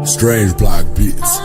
Strange Block Beats.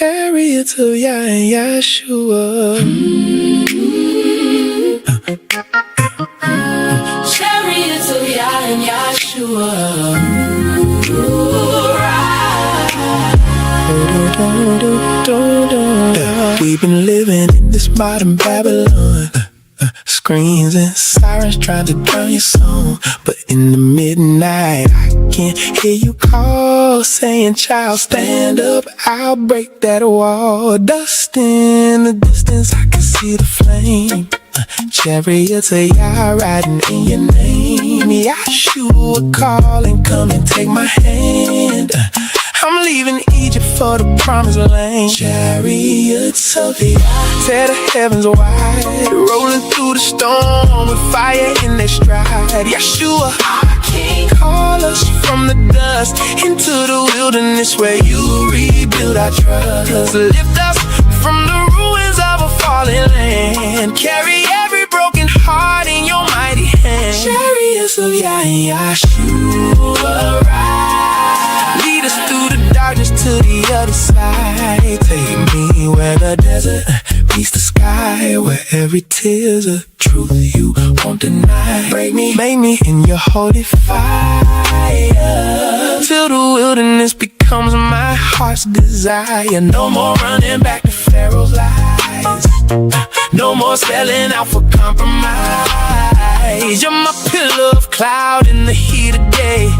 Chariots of Yahshua. Chariots of Yahshua. We've been living in this modern Babylon. Screams and sirens trying to drown your song. But in the midnight I can hear you call, saying, child, stand up, I'll break that wall. Dust in the distance, I can see the flame. Chariots of Yah riding in your name. Yahshua calling, come and take my hand. I'm leaving Egypt for the promised land. Chariots of Yah, tear the heavens wide, rolling through the storm with fire in their stride. Yahshua, King. Call us from the dust into the wilderness where you rebuild our trust. Lift us from the ruins of a fallen land. Carry every broken heart in your mighty hand. Chariots of Yahshua ride. Lead us through the darkness to the other side. Take me where the desert meets the sky, where every tear's a truth you won't deny. Break me, make me in your holy fire, till the wilderness becomes my heart's desire. No more running back to Pharaoh's lies, no more selling out for compromise. You're my pillar of cloud in the heat of day,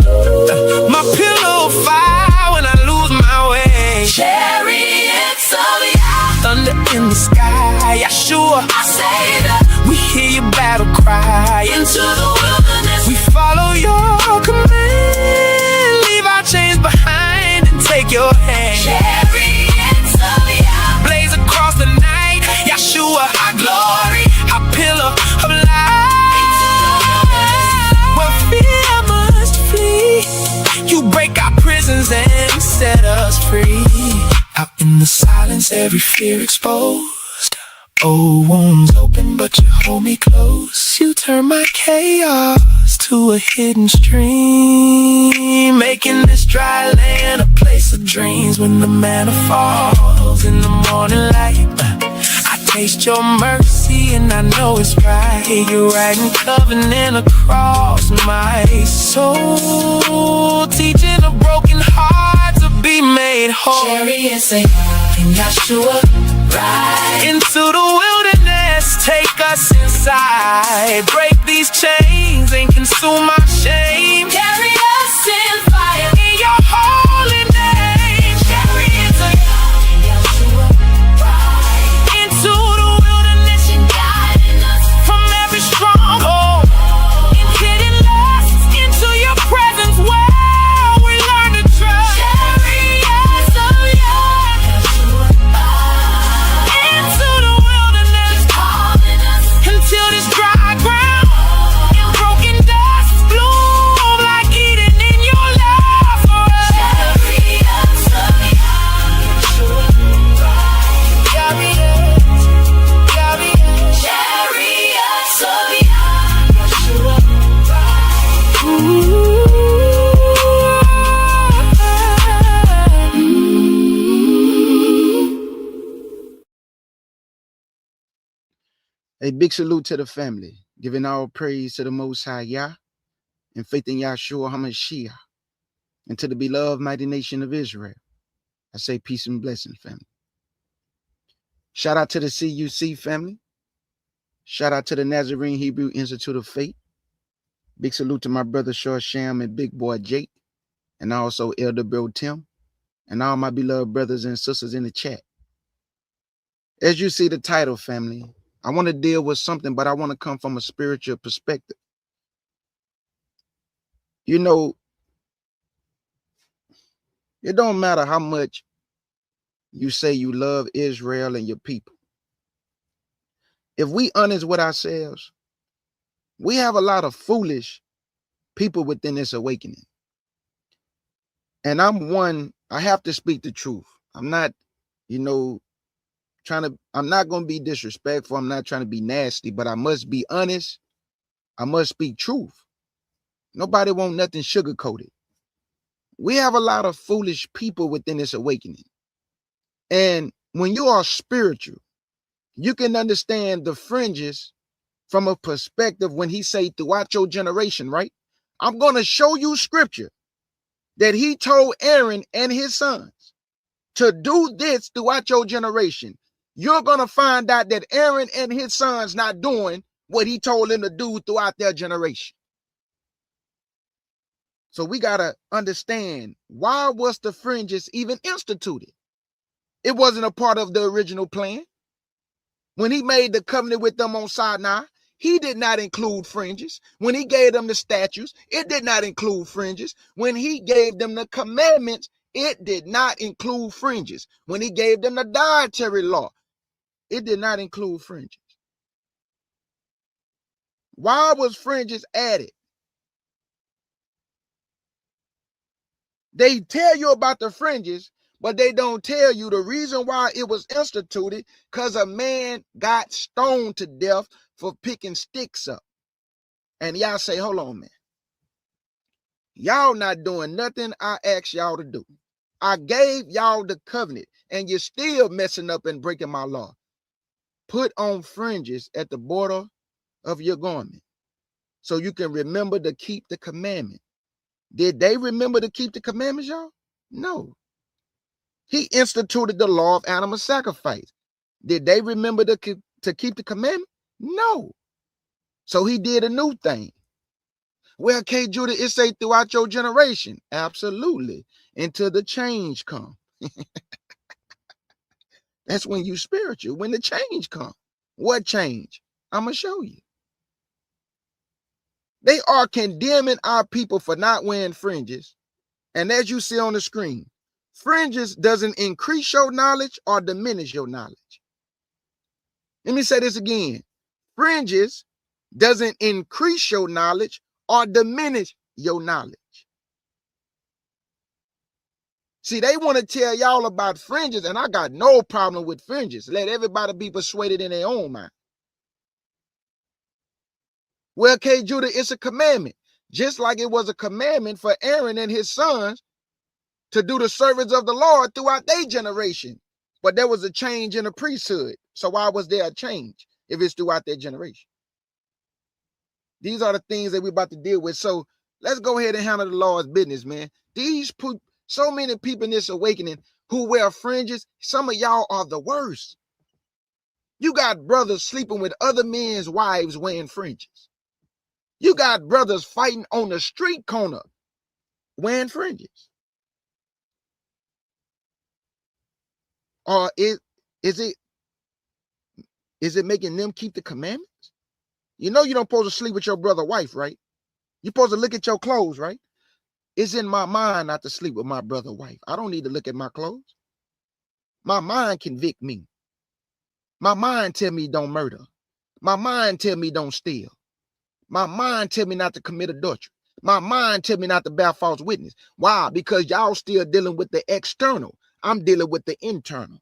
my pillow of fire when I lose my way. Chariots of Yah, thunder in the sky, Yahshua, our Savior. We hear your battle cry into the wilderness. We follow your command, leave our chains behind and take your hand. Chariots of Yah, blaze across the night, Yahshua, our glory, our pillar of light. Where fear must flee, you break our prisons and set us free. Out in the silence, every fear exposed. Old wounds open, but you hold me close. You turn my chaos to a hidden stream, making this dry land a place of dreams. When the manna falls in the morning light, I taste your mercy and I know it's right. You're writing covenant across my soul, teaching a broken heart to be made whole. Chariots of Yahshua ride into the wilderness, take us inside. Break these chains and consume our shame. Carry us in fire in your holy name. Chariots of Yahshua ride into the wilderness and guiding us from every stronghold and hidden lusts into your presence where we learn to trust. Chariots of Yahshua into the wilderness, calling us until this dry ground and broken dust bloom like Eden in your love for us. Chariots of Yahshua ride. Chariots of Yahshua ride. Ooh. A big salute to the family, giving all praise to the Most High Yah, and faith in Yahshua HaMashiach, and to the beloved mighty nation of Israel. I say peace and blessings, family. Shout out to the CUC family. Shout out to the Nazarene Hebrew Institute of Faith. Big salute to my brother Short Sham and big boy Jake, and also Elder Bro Tim, and all my beloved brothers and sisters in the chat. As you see the title, family, I want to deal with something, but I want to come from a spiritual perspective. You know, it don't matter how much you say you love Israel and your people. If we honest with ourselves, we have a lot of foolish people within this awakening. And I'm one, I have to speak the truth. I'm not, I'm not going to be disrespectful. I'm not trying to be nasty, but I must be honest. I must speak truth. Nobody want nothing sugar-coated. We have a lot of foolish people within this awakening. And when you are spiritual, you can understand the fringes from a perspective when he say throughout your generation, right? I'm going to show you scripture that he told Aaron and his sons to do this throughout your generation. You're going to find out that Aaron and his sons not doing what he told them to do throughout their generation. So we got to understand, why was the fringes even instituted? It wasn't a part of the original plan. When he made the covenant with them on Sinai, he did not include fringes. When he gave them the statutes, it did not include fringes. When he gave them the commandments, it did not include fringes. When he gave them the dietary law, it did not include fringes. Why was fringes added? They tell you about the fringes, but they don't tell you the reason why it was instituted, because a man got stoned to death for picking sticks up. And y'all say, hold on, man. Y'all not doing nothing I asked y'all to do. I gave y'all the covenant, and you're still messing up and breaking my law. Put on fringes at the border of your garment so you can remember to keep the commandment. Did they remember to keep the commandments, y'all? No. He instituted the law of animal sacrifice. Did they remember to keep the commandment? No. So he did a new thing. Well, K. Judah, it say throughout your generation. Absolutely. Until the change come. That's when you spiritual, when the change come. What change? I'm going to show you. They are condemning our people for not wearing fringes. And as you see on the screen, fringes doesn't increase your knowledge or diminish your knowledge. Let me say this again. Fringes doesn't increase your knowledge or diminish your knowledge. See, they want to tell y'all about fringes, and I got no problem with fringes. Let everybody be persuaded in their own mind. Well, K. Judah, it's a commandment. Just like it was a commandment for Aaron and his sons to do the service of the Lord throughout their generation. But there was a change in the priesthood. So why was there a change if it's throughout their generation? These are the things that we're about to deal with. So let's go ahead and handle the Lord's business, man. So many people in this awakening who wear fringes, some of y'all are the worst. You got brothers sleeping with other men's wives wearing fringes. You got brothers fighting on the street corner wearing fringes. Or is it making them keep the commandments? You know you don't supposed to sleep with your brother's wife, right? You're supposed to look at your clothes, right? It's in my mind not to sleep with my brother's wife. I don't need to look at my clothes. My mind convict me. My mind tell me don't murder. My mind tell me don't steal. My mind tell me not to commit adultery. My mind tell me not to bear false witness. Why? Because y'all still dealing with the external. I'm dealing with the internal.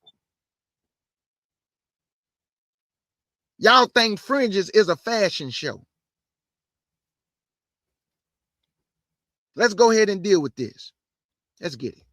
Y'all think Fringes is a fashion show. Let's go ahead and deal with this. Let's get it.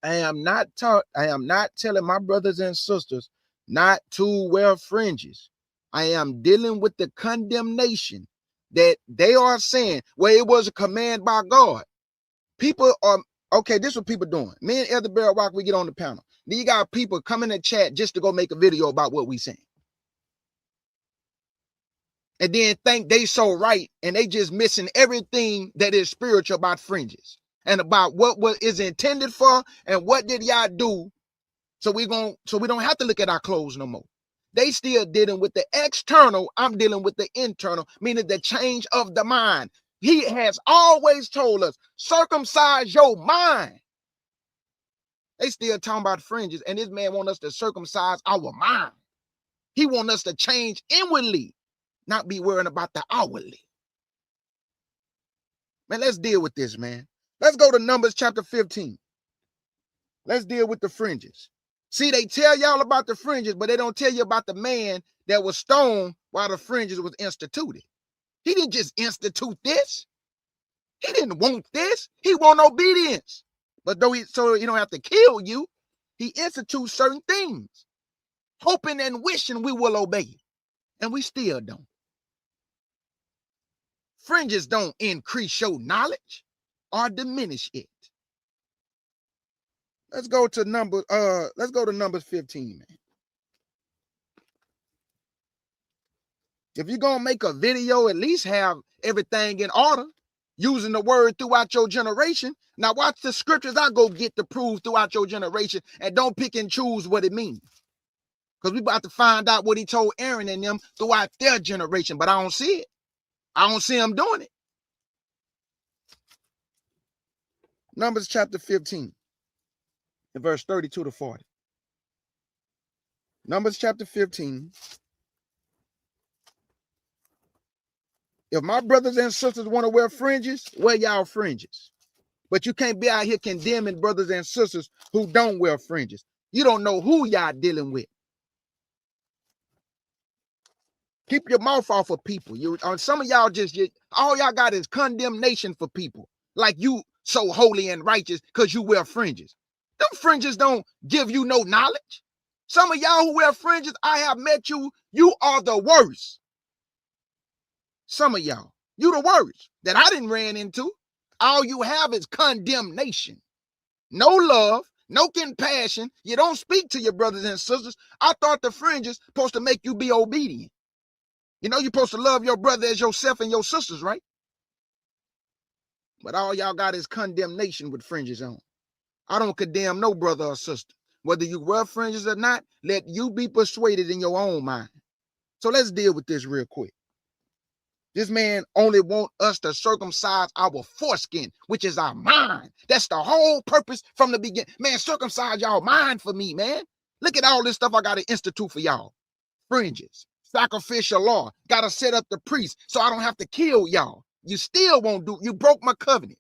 I am not telling my brothers and sisters not to wear fringes. I am dealing with the condemnation that they are saying, well, it was a command by God. People are, okay, this is what people doing. Me and Elder Barrel Rock, we get on the panel. Then you got people coming in the chat just to go make a video about what we saying. And then think they so right, and they just missing everything that is spiritual about fringes and about what is intended for and what did y'all do so we don't have to look at our clothes no more. They still dealing with the external. I'm dealing with the internal, meaning the change of the mind. He has always told us, circumcise your mind. They still talking about fringes, and this man want us to circumcise our mind. He want us to change inwardly, not be worrying about the outwardly. Man, let's deal with this, man. Let's go to Numbers chapter 15. Let's deal with the fringes. See, they tell y'all about the fringes, but they don't tell you about the man that was stoned while the fringes was instituted. He didn't just institute this. He didn't want this. He want obedience. But so he don't have to kill you, he institutes certain things, hoping and wishing we will obey. And we still don't. Fringes don't increase your knowledge or diminish it. Let's go to Numbers 15, man. If you're gonna make a video, at least have everything in order. using the word throughout your generation. Now watch the scriptures I go get to prove throughout your generation, and don't pick and choose what it means. Because we about to find out what he told Aaron and them throughout their generation, but I don't see it. I don't see them doing it. Numbers chapter 15, and verse 32 to 40. Numbers chapter 15. If my brothers and sisters want to wear fringes, wear y'all fringes. But you can't be out here condemning brothers and sisters who don't wear fringes. You don't know who y'all dealing with. Keep your mouth off of people. Some of y'all all y'all got is condemnation for people. Like you so holy and righteous because you wear fringes. Them fringes don't give you no knowledge. Some of y'all who wear fringes, I have met you. You are the worst. Some of y'all, you the worst that I didn't ran into. All you have is condemnation. No love, no compassion. You don't speak to your brothers and sisters. I thought the fringes supposed to make you be obedient. You know you're supposed to love your brother as yourself and your sisters, right? But all y'all got is condemnation with fringes on. I don't condemn no brother or sister. Whether you wear fringes or not, let you be persuaded in your own mind. So let's deal with this real quick. This man only want us to circumcise our foreskin, which is our mind. That's the whole purpose from the beginning. Man, circumcise y'all mind for me, man. Look at all this stuff I got to institute for y'all. Fringes, sacrificial law. Got to set up the priest so I don't have to kill y'all. You still won't do. You broke my covenant.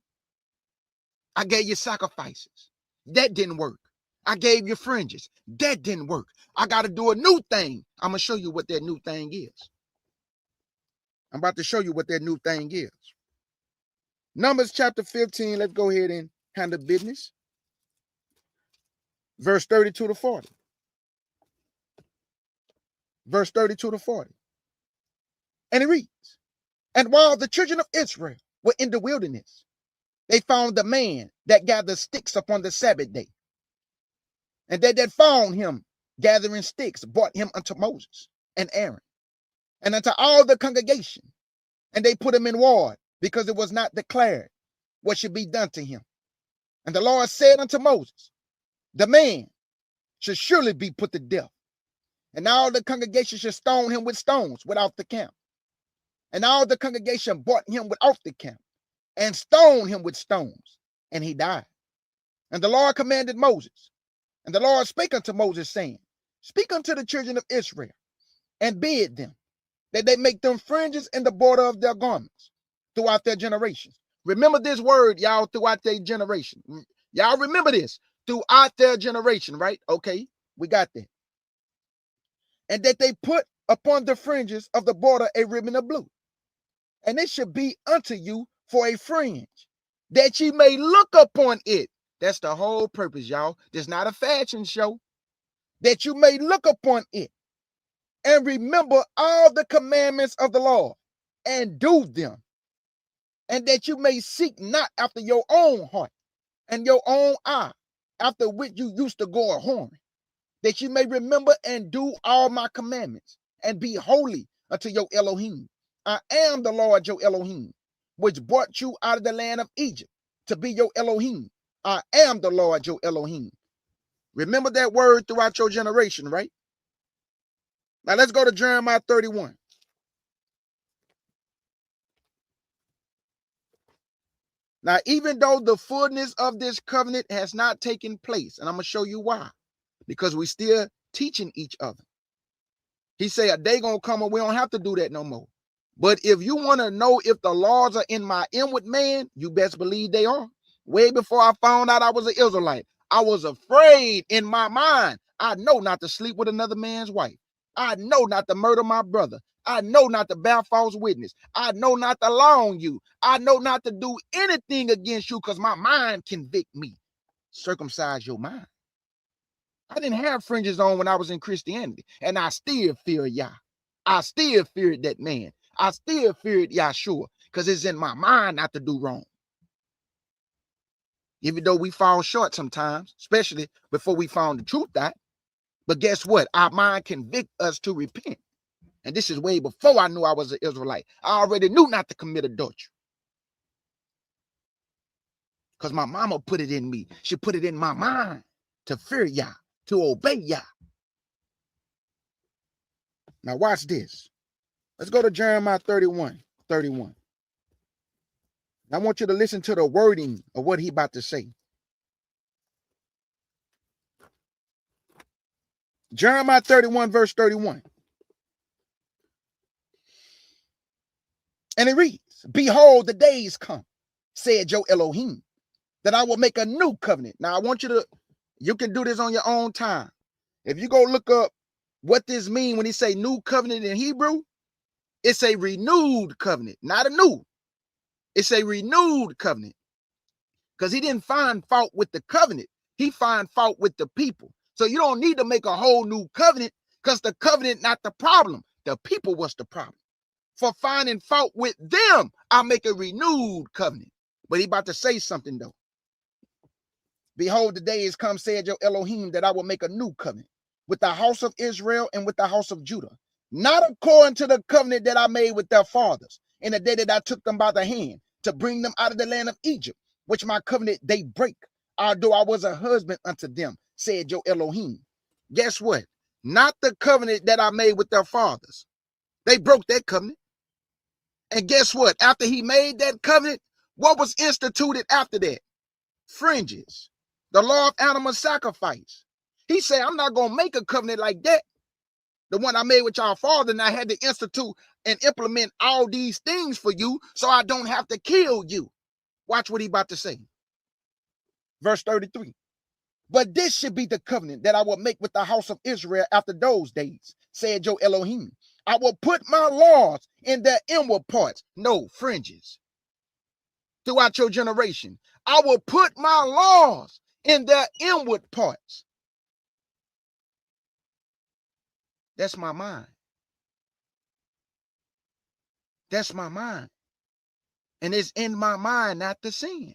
I gave you sacrifices. That didn't work. I gave you fringes. That didn't work. I got to do a new thing. I'm going to show you what that new thing is. I'm about to show you what that new thing is. Numbers chapter 15. Let's go ahead and handle business. Verse 32 to 40. Verse 32 to 40. And it reads, and while the children of Israel were in the wilderness, they found the man that gathered sticks upon the Sabbath day. And they that found him gathering sticks brought him unto Moses and Aaron and unto all the congregation. And they put him in ward because it was not declared what should be done to him. And the Lord said unto Moses, the man should surely be put to death. And all the congregation should stone him with stones without the camp. And all the congregation brought him without the camp and stoned him with stones. And he died. And the Lord commanded Moses. And the Lord spake unto Moses, saying, speak unto the children of Israel, and bid them that they make them fringes in the border of their garments throughout their generations. Remember this word, y'all, throughout their generation. Y'all remember this, throughout their generation, right? Okay, we got that. And that they put upon the fringes of the border a ribbon of blue. And it should be unto you for a fringe, that ye may look upon it. That's the whole purpose, y'all. This is not a fashion show. That you may look upon it and remember all the commandments of the Lord and do them. And that you may seek not after your own heart and your own eye, after which you used to go a-whoring. That you may remember and do all my commandments and be holy unto your Elohim. I am the Lord your Elohim, which brought you out of the land of Egypt to be your Elohim. I am the Lord your Elohim. Remember that word throughout your generation, right? Now let's go to Jeremiah 31. Now, even though the fullness of this covenant has not taken place, and I'm going to show you why, because we still teaching each other. He said a day going to come and we don't have to do that no more. But if you want to know if the laws are in my inward man, you best believe they are. Way before I found out I was an Israelite, I was afraid in my mind. I know not to sleep with another man's wife. I know not to murder my brother. I know not to bear false witness. I know not to lie on you. I know not to do anything against you because my mind convict me. Circumcise your mind. I didn't have fringes on when I was in Christianity, and I still fear Yah. I still feared that man. I still feared Yahshua because it's in my mind not to do wrong. Even though we fall short sometimes, especially before we found the truth out. But guess what? Our mind convict us to repent. And this is way before I knew I was an Israelite. I already knew not to commit adultery. because my mama put it in me. She put it in my mind to fear Yah, to obey Yah. Now watch this. Let's go to Jeremiah 31:31. I want you to listen to the wording of what he about to say. Jeremiah 31, verse 31. And it reads, behold, the days come, said your Elohim, that I will make a new covenant. Now I want you can do this on your own time. If you go look up what this means when he say new covenant in Hebrew, it's a renewed covenant, not a new. It's a renewed covenant. Because he didn't find fault with the covenant. He find fault with the people. So you don't need to make a whole new covenant because the covenant not the problem. The people was the problem. For finding fault with them, I'll make a renewed covenant. But he about to say something though. Behold, the days come, said your Elohim, that I will make a new covenant with the house of Israel and with the house of Judah, not according to the covenant that I made with their fathers in the day that I took them by the hand to bring them out of the land of Egypt, which my covenant they break, although I was a husband unto them, said your Elohim. Guess what? Not the covenant that I made with their fathers. They broke that covenant. And guess what? After he made that covenant, what was instituted after that? Fringes, the law of animal sacrifice. He said, I'm not going to make a covenant like that. The one I made with y'all father, and I had to institute and implement all these things for you so I don't have to kill you. Watch what he about to say. Verse 33. But this should be the covenant that I will make with the house of Israel after those days, said your Elohim. I will put my laws in their inward parts, no fringes, throughout your generation. I will put my laws in their inward parts. That's my mind. That's my mind. And it's in my mind not to sin.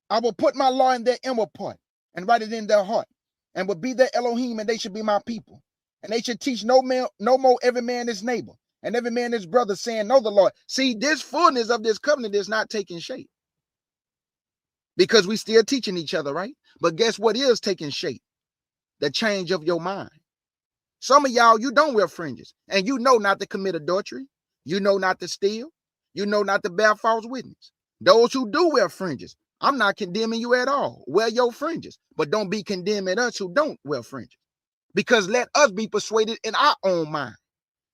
I will put my law in their inward part and write it in their heart, and will be their Elohim, and they should be my people. And they should teach no more every man his neighbor, and every man his brother, saying, know the Lord. See, this fullness of this covenant is not taking shape. Because we still teaching each other, right? But guess what is taking shape? The change of your mind. Some of y'all, you don't wear fringes, and you know not to commit adultery. You know not to steal. You know not to bear false witness. Those who do wear fringes, I'm not condemning you at all. Wear your fringes, but don't be condemning us who don't wear fringes. Because let us be persuaded in our own mind.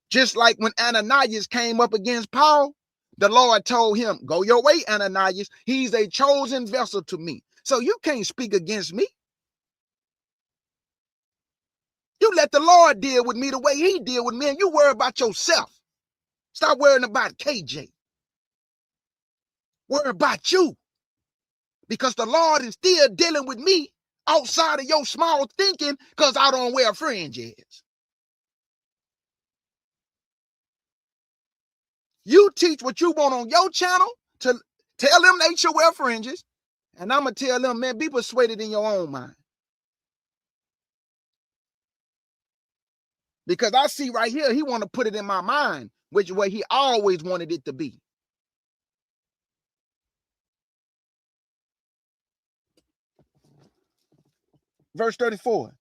Just like when Ananias came up against Paul, the Lord told him, go your way, Ananias. He's a chosen vessel to me. So you can't speak against me. You let the Lord deal with me the way he deal with me, and you worry about yourself. Stop worrying about KJ. Worry about you. Because the Lord is still dealing with me outside of your small thinking because I don't wear fringes. You teach what you want on your channel to tell them they should wear fringes, and I'm going to tell them, man, be persuaded in your own mind. Because I see right here, he want to put it in my mind, which way he always wanted it to be. Verse 34,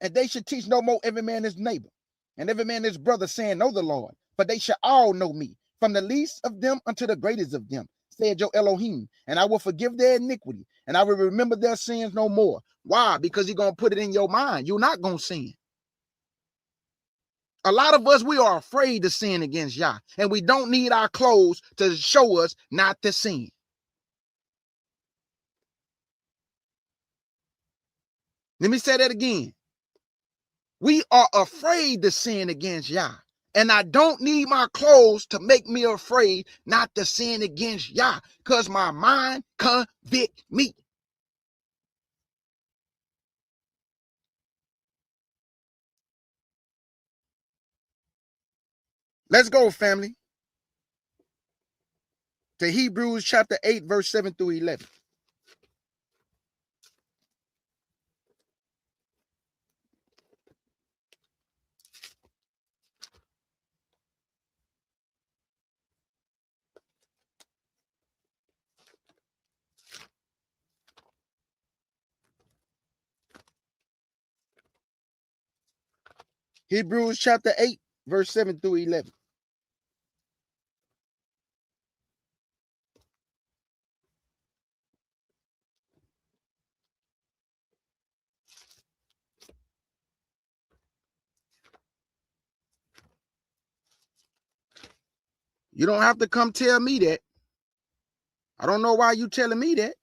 and they should teach no more every man his neighbor, and every man his brother, saying, know the Lord, for they shall all know me, from the least of them unto the greatest of them, said your Elohim, and I will forgive their iniquity, and I will remember their sins no more. Why? Because he's going to put it in your mind. You're not going to sin. A lot of us, we are afraid to sin against Yah, and we don't need our clothes to show us not to sin. Let me say that again. We are afraid to sin against Yah, and I don't need my clothes to make me afraid not to sin against Yah, because my mind convict me. Let's go, family, to Hebrews chapter 8, verse 7 through 11. Hebrews chapter 8, verse 7 through 11. You don't have to come tell me that. I don't know why you telling me that.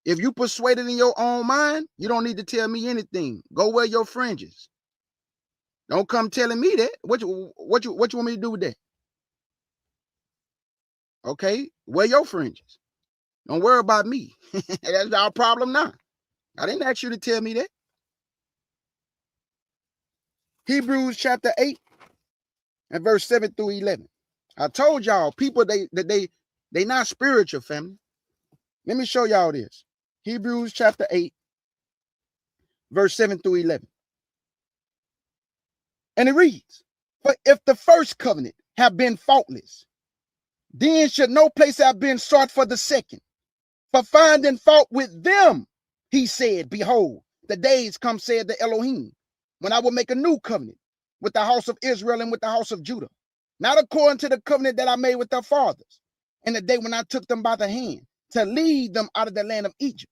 If you persuaded in your own mind, you don't need to tell me anything. Go wear your fringes. Don't come telling me that. What you want me to do with that? Okay, wear your fringes. Don't worry about me. That's our problem now. I didn't ask you to tell me that. Hebrews chapter 8 and verse 7 through 11. I told y'all, people, they not spiritual, family. Let me show y'all this. Hebrews chapter 8, verse 7 through 11. And it reads, "For if the first covenant have been faultless, then should no place have been sought for the second. For finding fault with them, he said, behold, the days come, said the Elohim, when I will make a new covenant with the house of Israel and with the house of Judah, not according to the covenant that I made with their fathers in the day when I took them by the hand to lead them out of the land of Egypt,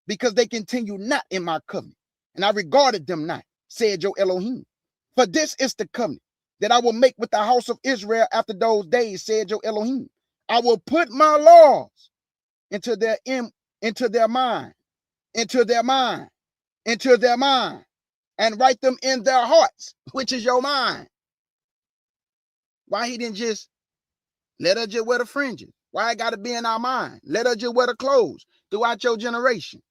because they continue not in my covenant, and I regarded them not, said your Elohim. For this is the covenant that I will make with the house of Israel after those days, said your Elohim. I will put my laws into their mind, and write them in their hearts, which is your mind." Why he didn't just let her just wear the fringes? Why it got to be in our mind? Let her just wear the clothes throughout your generation.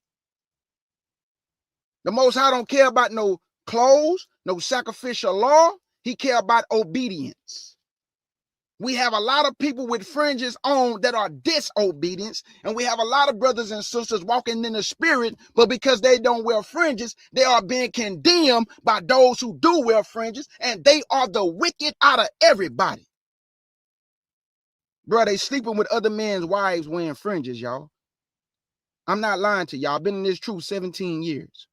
The Most High don't care about no clothes, no sacrificial law. He care about obedience. We have a lot of people with fringes on that are disobedience, and we have a lot of brothers and sisters walking in the spirit, but because they don't wear fringes, they are being condemned by those who do wear fringes, and they are the wicked out of everybody. Bro, they sleeping with other men's wives wearing fringes, y'all. I'm not lying to y'all. I've been in this truth 17 years.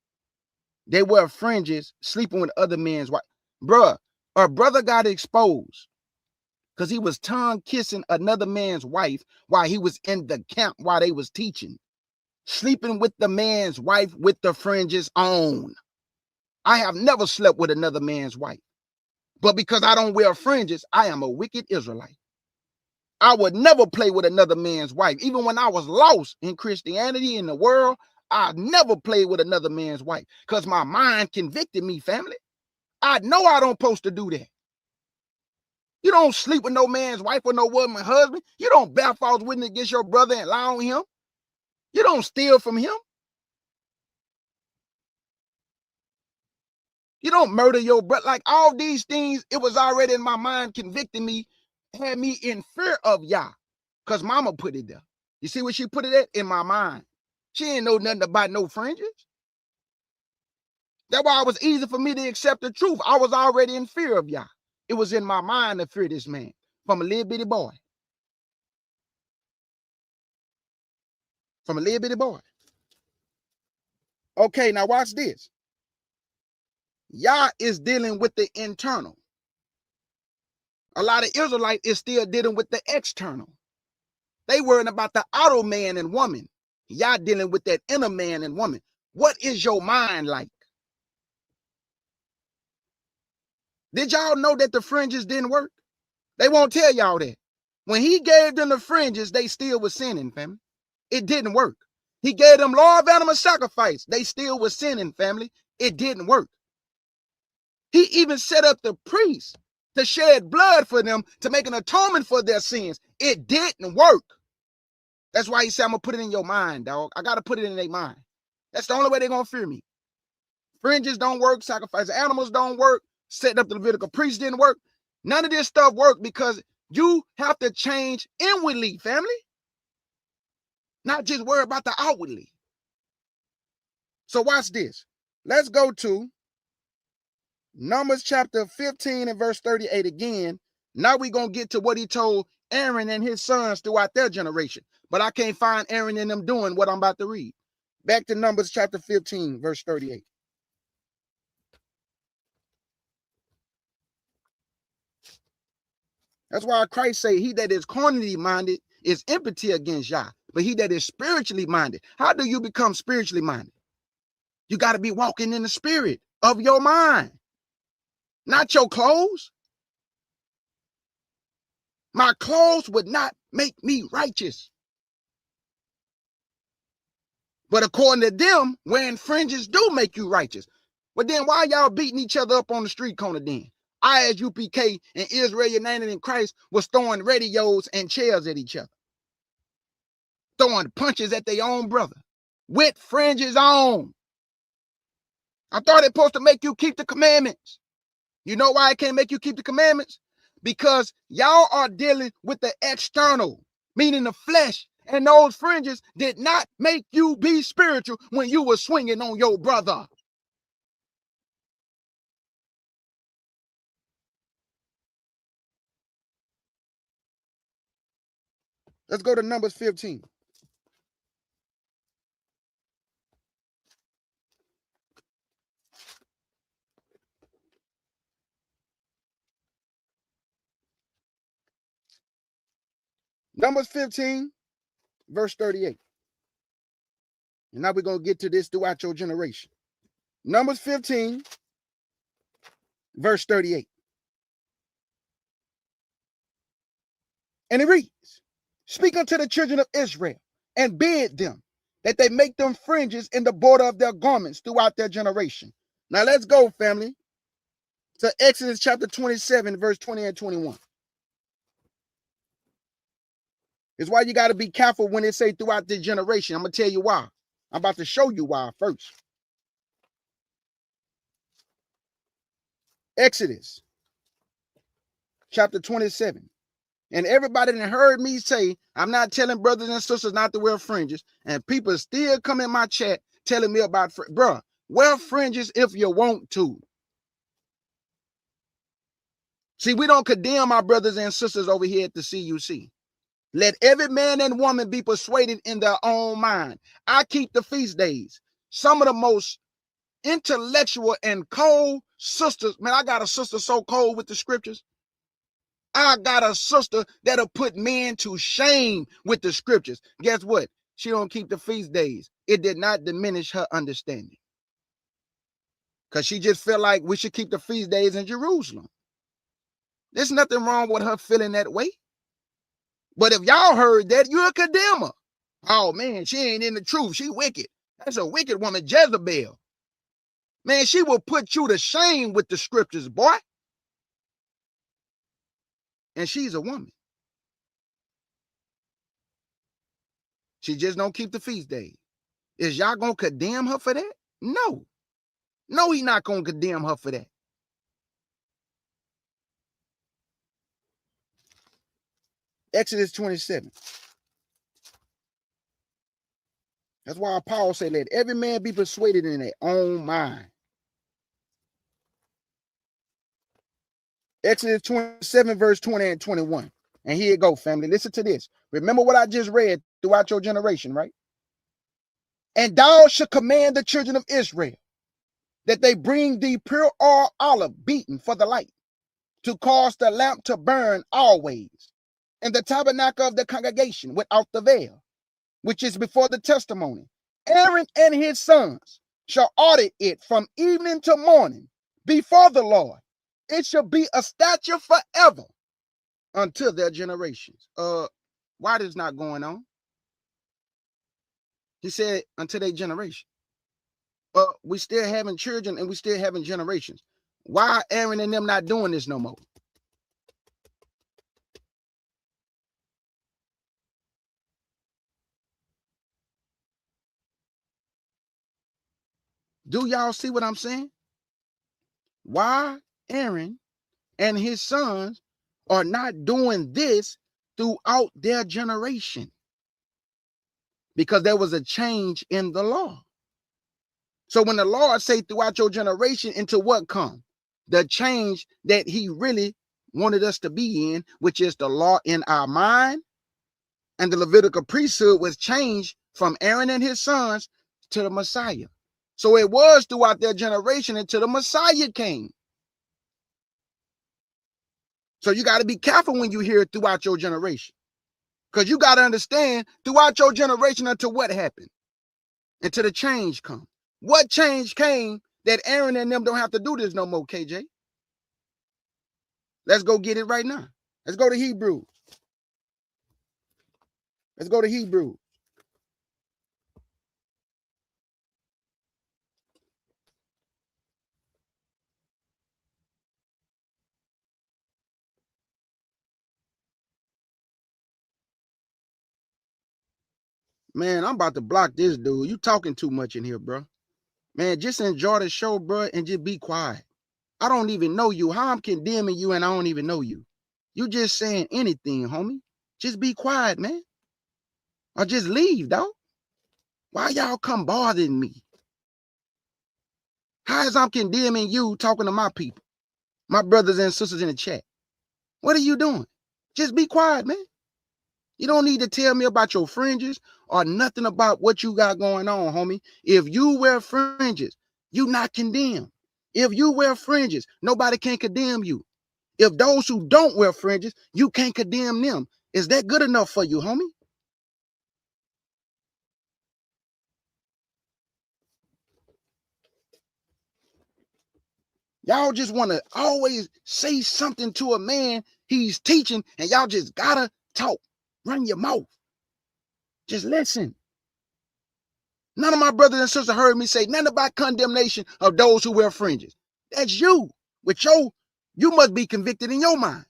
They wear fringes, sleeping with other men's wives. Bruh, a brother got exposed because he was tongue kissing another man's wife while he was in the camp while they was teaching. Sleeping with the man's wife with the fringes on. I have never slept with another man's wife. But because I don't wear fringes, I am a wicked Israelite. I would never play with another man's wife. Even when I was lost in Christianity in the world, I never played with another man's wife because my mind convicted me, family. I know I don't supposed to do that. You don't sleep with no man's wife or no woman's husband. You don't bear false witness against your brother and lie on him. You don't steal from him. You don't murder your brother. Like all these things, it was already in my mind convicting me, had me in fear of Yah, because mama put it there. You see what she put it at? In my mind. She ain't know nothing about no fringes. That's why it was easy for me to accept the truth. I was already in fear of Yah. It was in my mind to fear this man from a little bitty boy. From a little bitty boy. Okay, now watch this. Yah is dealing with the internal. A lot of Israelites is still dealing with the external. They worrying about the outer man and woman. Yah dealing with that inner man and woman. What is your mind like? Did y'all know that the fringes didn't work? They won't tell y'all that. When he gave them the fringes, they still was sinning, family. It didn't work. He gave them law of animal sacrifice. They still was sinning, family. It didn't work. He even set up the priests to shed blood for them to make an atonement for their sins. It didn't work. That's why he said, I'm going to put it in your mind, dog. I got to put it in their mind. That's the only way they're going to fear me. Fringes don't work. Sacrifice animals don't work. Setting up the Levitical priests didn't work. None of this stuff worked because you have to change inwardly, family. Not just worry about the outwardly. So watch this. Let's go to Numbers chapter 15 and verse 38 again. Now we're going to get to what he told Aaron and his sons throughout their generation. But I can't find Aaron and them doing what I'm about to read. Back to Numbers chapter 15, verse 38. That's why Christ say, he that is carnally minded is enmity against Yah. But he that is spiritually minded, how do you become spiritually minded? You got to be walking in the spirit of your mind, not your clothes. My clothes would not make me righteous. But according to them, wearing fringes do make you righteous. But then why y'all beating each other up on the street corner then? I, as UPK and Israel United in Christ, was throwing radios and chairs at each other, throwing punches at their own brother with fringes on. I thought it supposed to make you keep the commandments. You know why it can't make you keep the commandments? Because y'all are dealing with the external, meaning the flesh, and those fringes did not make you be spiritual when you were swinging on your brother. Let's go to Numbers 15. Numbers 15, verse 38. And now we're going to get to this throughout your generation. Numbers 15, verse 38. And it reads, speak unto the children of Israel and bid them that they make them fringes in the border of their garments throughout their generation. Now let's go, family, to Exodus chapter 27, verse 20 and 21. It's why you got to be careful when they say throughout the generation. I'm going to tell you why. I'm about to show you why first. Exodus chapter 27. And everybody that heard me say, I'm not telling brothers and sisters not to wear fringes. And people still come in my chat telling me about, bruh, wear fringes if you want to. See, we don't condemn our brothers and sisters over here at the CUC. Let every man and woman be persuaded in their own mind. I keep the feast days. Some of the most intellectual and cold sisters, man, I got a sister so cold with the scriptures. I got a sister that'll put men to shame with the scriptures. Guess what? She don't keep the feast days. It did not diminish her understanding. Because she just felt like we should keep the feast days in Jerusalem. There's nothing wrong with her feeling that way. But if y'all heard that, you're a condemner. Oh, man, she ain't in the truth. She wicked. That's a wicked woman, Jezebel. Man, she will put you to shame with the scriptures, boy. And she's a woman. She just don't keep the feast days. Is y'all going to condemn her for that? No. No, he not going to condemn her for that. Exodus 27. That's why Paul said, let every man be persuaded in their own mind. Exodus 27, verse 20 and 21. And here you go, family. Listen to this. Remember what I just read throughout your generation, right? And thou shalt command the children of Israel that they bring thee pure oil olive beaten for the light, to cause the lamp to burn always in the tabernacle of the congregation without the veil, which is before the testimony. Aaron and his sons shall audit it from evening to morning before the Lord. It shall be a statute forever until their generations. Why this not going on? He said until their generation. We still having children and we still having generations. Why Aaron and them not doing this no more? Do y'all see what I'm saying? Why Aaron and his sons are not doing this throughout their generation? Because there was a change in the law. So when the Lord say throughout your generation, into what come? The change that he really wanted us to be in, which is the law in our mind. And the Levitical priesthood was changed from Aaron and his sons to the Messiah. So it was throughout their generation until the Messiah came. So you got to be careful when you hear it throughout your generation. Because you got to understand throughout your generation until what happened? Until the change come. What change came that Aaron and them don't have to do this no more, KJ? Let's go get it right now. Let's go to Hebrews. Let's go to Hebrews. Man, I'm about to block this dude. You talking too much in here, bro. Man, just enjoy the show, bro, and just be quiet. I don't even know you. How I'm condemning you and I don't even know you. You just saying anything, homie. Just be quiet, man. Or just leave, dog. Why y'all come bothering me? How is I'm condemning you talking to my people, my brothers and sisters in the chat? What are you doing? Just be quiet, man. You don't need to tell me about your fringes or nothing about what you got going on, homie. If you wear fringes, you not condemned. If you wear fringes, nobody can condemn you. If those who don't wear fringes, you can't condemn them. Is that good enough for you, homie? Y'all just want to always say something to a man he's teaching, and y'all just gotta talk. Run your mouth. Just listen. None of my brothers and sisters heard me say nothing about condemnation of those who wear fringes. That's you. You must be convicted in your mind.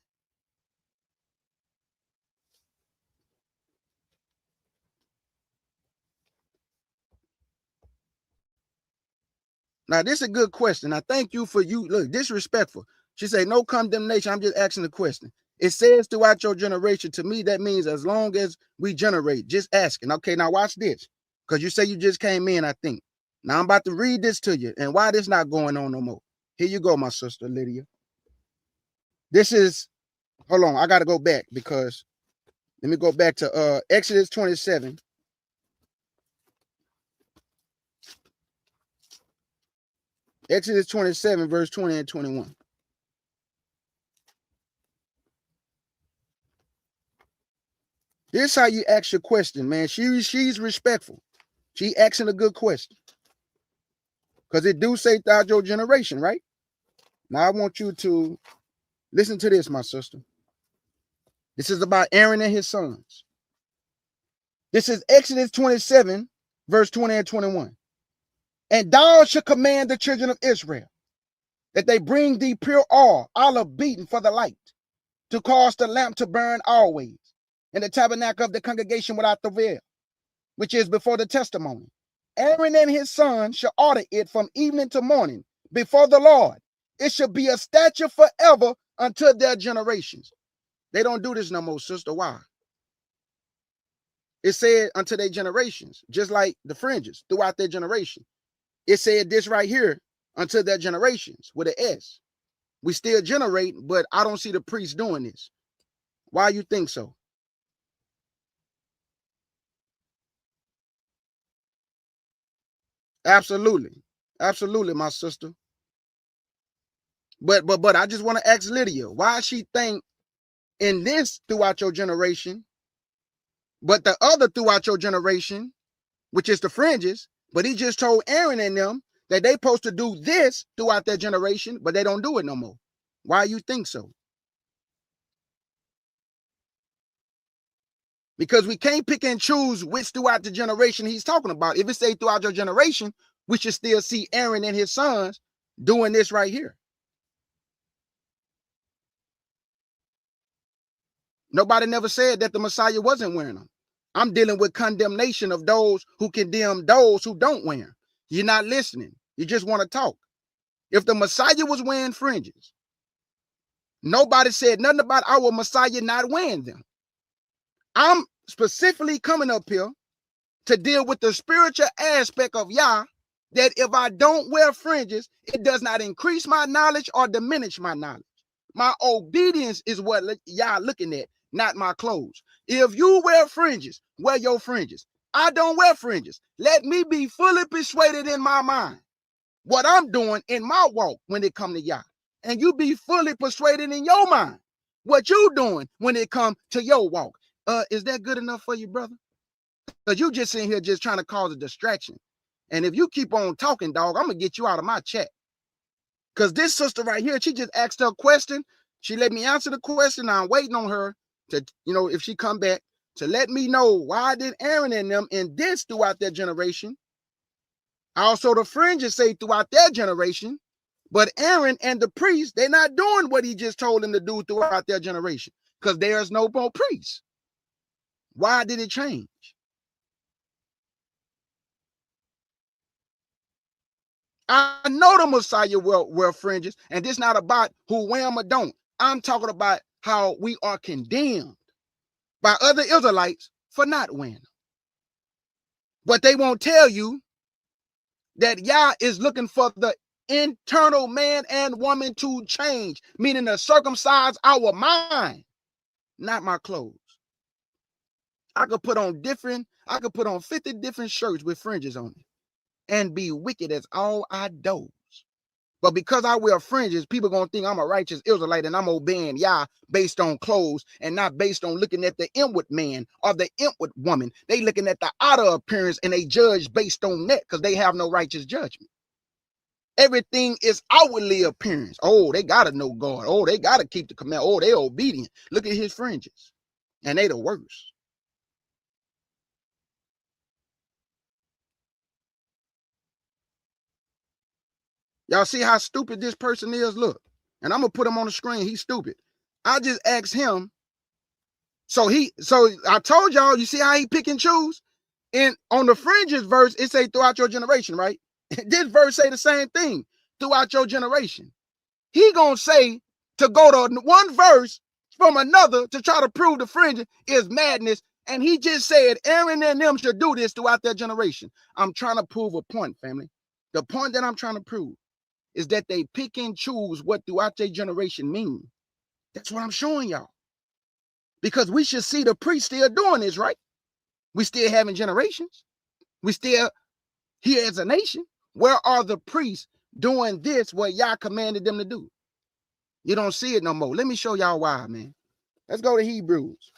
Now, this is a good question. I thank you for you. Look, disrespectful. She said, no condemnation. I'm just asking the question. It says throughout your generation. To me, that means as long as we generate, just asking. Okay, now watch this. Because you say you just came in, I think. Now I'm about to read this to you and why this not going on no more. Here you go, my sister Lydia. This is, hold on, I got to go back because let me go back to Exodus 27. Exodus 27, verse 20 and 21. Here's how you ask your question, man. She's respectful. She asking a good question. Because it do say throughout your generation, right? Now I want you to listen to this, my sister. This is about Aaron and his sons. This is Exodus 27, verse 20 and 21. And thou shalt command the children of Israel that they bring thee pure oil, olive beaten for the light, to cause the lamp to burn always, in the tabernacle of the congregation without the veil, which is before the testimony. Aaron and his sons shall order it from evening to morning before the Lord. It shall be a statute forever unto their generations. They don't do this no more, sister. Why? It said unto their generations, just like the fringes throughout their generation. It said this right here, unto their generations with an S. We still generate, but I don't see the priest doing this. Why you think so? Absolutely. Absolutely, my sister. But I just want to ask Lydia, why she think in this throughout your generation, but the other throughout your generation, which is the fringes, but he just told Aaron and them that they supposed to do this throughout their generation, but they don't do it no more. Why you think so? Because we can't pick and choose which throughout the generation he's talking about. If it say throughout your generation, we should still see Aaron and his sons doing this right here. Nobody never said that the Messiah wasn't wearing them. I'm dealing with condemnation of those who condemn those who don't wear them. You're not listening. You just want to talk. If the Messiah was wearing fringes, nobody said nothing about our Messiah not wearing them. I'm specifically coming up here to deal with the spiritual aspect of Yah, that if I don't wear fringes, it does not increase my knowledge or diminish my knowledge. My obedience is what Yah looking at, not my clothes. If you wear fringes, wear your fringes. I don't wear fringes. Let me be fully persuaded in my mind what I'm doing in my walk when it comes to Yah. And you be fully persuaded in your mind what you doing when it come to your walk. Is that good enough for you, brother? Because you just sitting here just trying to cause a distraction. And if you keep on talking, dog, I'm going to get you out of my chat. Because this sister right here, she just asked her a question. She let me answer the question. I'm waiting on her to, if she come back, to let me know why did Aaron and them in this throughout their generation. Also, the Fringes say throughout their generation. But Aaron and the priests, they're not doing what he just told them to do throughout their generation. Because there's no more priests. Why did it change? I know the Messiah wear fringes, and this not about who wear them or don't. I'm talking about how we are condemned by other Israelites for not wearing them. But they won't tell you that Yah is looking for the internal man and woman to change, meaning to circumcise our mind, not my clothes. I could put on 50 different shirts with fringes on it and be wicked as all I doze. But because I wear fringes, people gonna think I'm a righteous Israelite and I'm obeying Yah based on clothes and not based on looking at the inward man or the inward woman. They looking at the outer appearance and they judge based on that because they have no righteous judgment. Everything is outwardly appearance. Oh, they gotta know God. Oh, they gotta keep the command. Oh, they obedient. Look at his fringes. And they the worst. Y'all see how stupid this person is? Look, and I'm gonna put him on the screen. He's stupid. I just asked him. So I told y'all, you see how he pick and choose? And on the Fringes verse, it say throughout your generation, right? This verse say the same thing, throughout your generation. He gonna say to go to one verse from another to try to prove the fringes is madness. And he just said Aaron and them should do this throughout their generation. I'm trying to prove a point, family. The point that I'm trying to prove is that they pick and choose what throughout their generation mean. That's what I'm showing y'all. Because we should see the priests still doing this, right? We still having generations. We still here as a nation. Where are the priests doing this what Yah commanded them to do? You don't see it no more. Let me show y'all why, man. Let's go to Hebrews.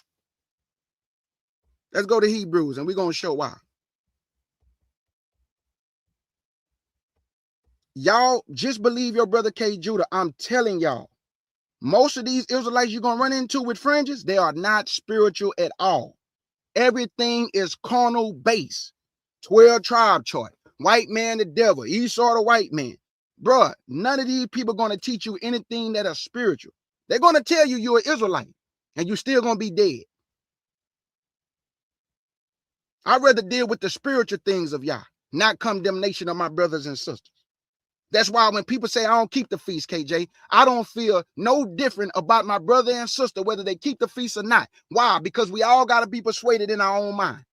Let's go to Hebrews and we're going to show why. Y'all just believe your brother K. Judah. I'm telling y'all, most of these Israelites you're going to run into with fringes, they are not spiritual at all. Everything is carnal base. 12 tribe chart. White man the devil. Esau the white man. Bruh, none of these people are going to teach you anything that is spiritual. They're going to tell you you're an Israelite and you're still going to be dead. I'd rather deal with the spiritual things of Yah, not condemnation of my brothers and sisters. That's why when people say I don't keep the feast, KJ, I don't feel no different about my brother and sister, whether they keep the feast or not. Why? Because we all got to be persuaded in our own mind.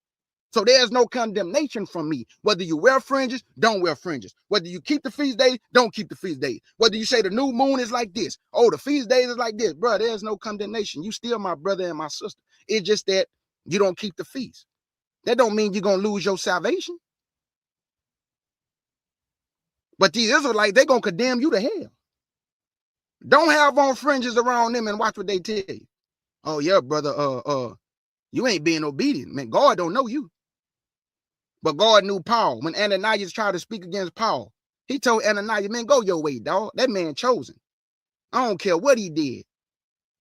So there's no condemnation from me. Whether you wear fringes, don't wear fringes. Whether you keep the feast days, don't keep the feast days. Whether you say the new moon is like this, oh, the feast days is like this, bro, there's no condemnation. You still my brother and my sister. It's just that you don't keep the feast. That don't mean you're going to lose your salvation. But these Israelites, they're going to condemn you to hell. Don't have on fringes around them and watch what they tell you. Oh, yeah, brother, you ain't being obedient. Man, God don't know you. But God knew Paul. When Ananias tried to speak against Paul, he told Ananias, man, go your way, dog. That man chosen. I don't care what he did.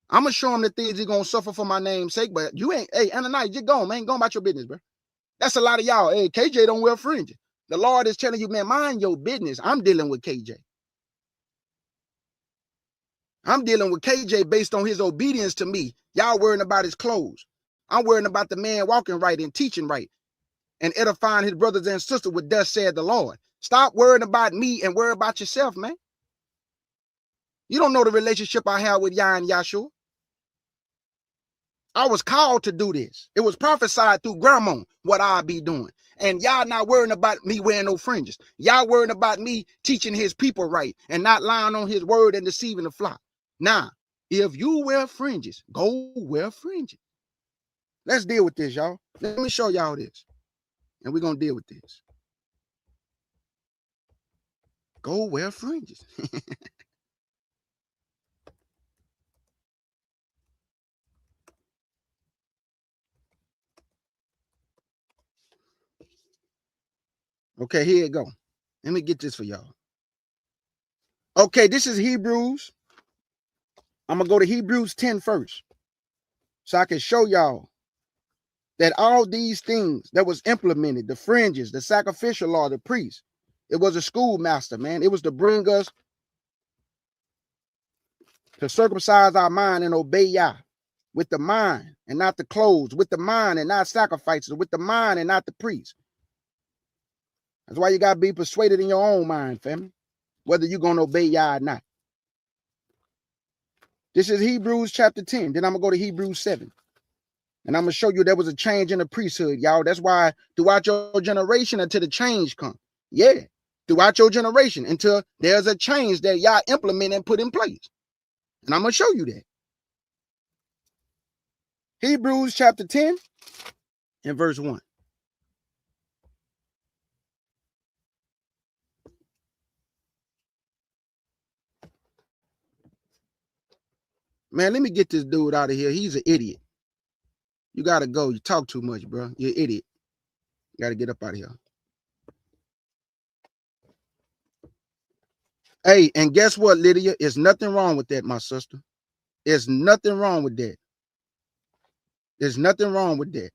I'm going to show him the things he's going to suffer for my name's sake. But you ain't, hey, Ananias, just go, man. Go about your business, bro. That's a lot of y'all. Hey, KJ don't wear fringes. The Lord is telling you, man, mind your business. I'm dealing with KJ. I'm dealing with KJ based on his obedience to me. Y'all worrying about his clothes. I'm worrying about the man walking right and teaching right and edifying his brothers and sisters with thus said the Lord. Stop worrying about me and worry about yourself, man. You don't know the relationship I have with Yah and Yahshua. I was called to do this. It was prophesied through grandma what I'll be doing. And y'all not worrying about me wearing no fringes. Y'all worrying about me teaching his people right and not lying on his word and deceiving the flock. Now, if you wear fringes, go wear fringes. Let's deal with this, y'all. Let me show y'all this. And we're going to deal with this. Go wear fringes. Okay, here it go. Let me get this for y'all. Okay, this is Hebrews. I'm going to go to Hebrews 10 first, so I can show y'all that all these things that was implemented, the fringes, the sacrificial law, the priest, it was a schoolmaster, man. It was to bring us to circumcise our mind and obey Yah with the mind and not the clothes, with the mind and not sacrifices, with the mind and not the priest. That's why you got to be persuaded in your own mind, family, whether you're going to obey Yah or not. This is Hebrews chapter 10. Then I'm going to go to Hebrews 7. And I'm going to show you there was a change in the priesthood, y'all. That's why throughout your generation until the change comes. Yeah, throughout your generation until there's a change that y'all implement and put in place. And I'm going to show you that. Hebrews chapter 10 and verse 1. Man, let me get this dude out of here. He's an idiot. You got to go. You talk too much, bro. You're an idiot. You got to get up out of here. Hey, and guess what, Lydia? There's nothing wrong with that, my sister. There's nothing wrong with that. There's nothing wrong with that.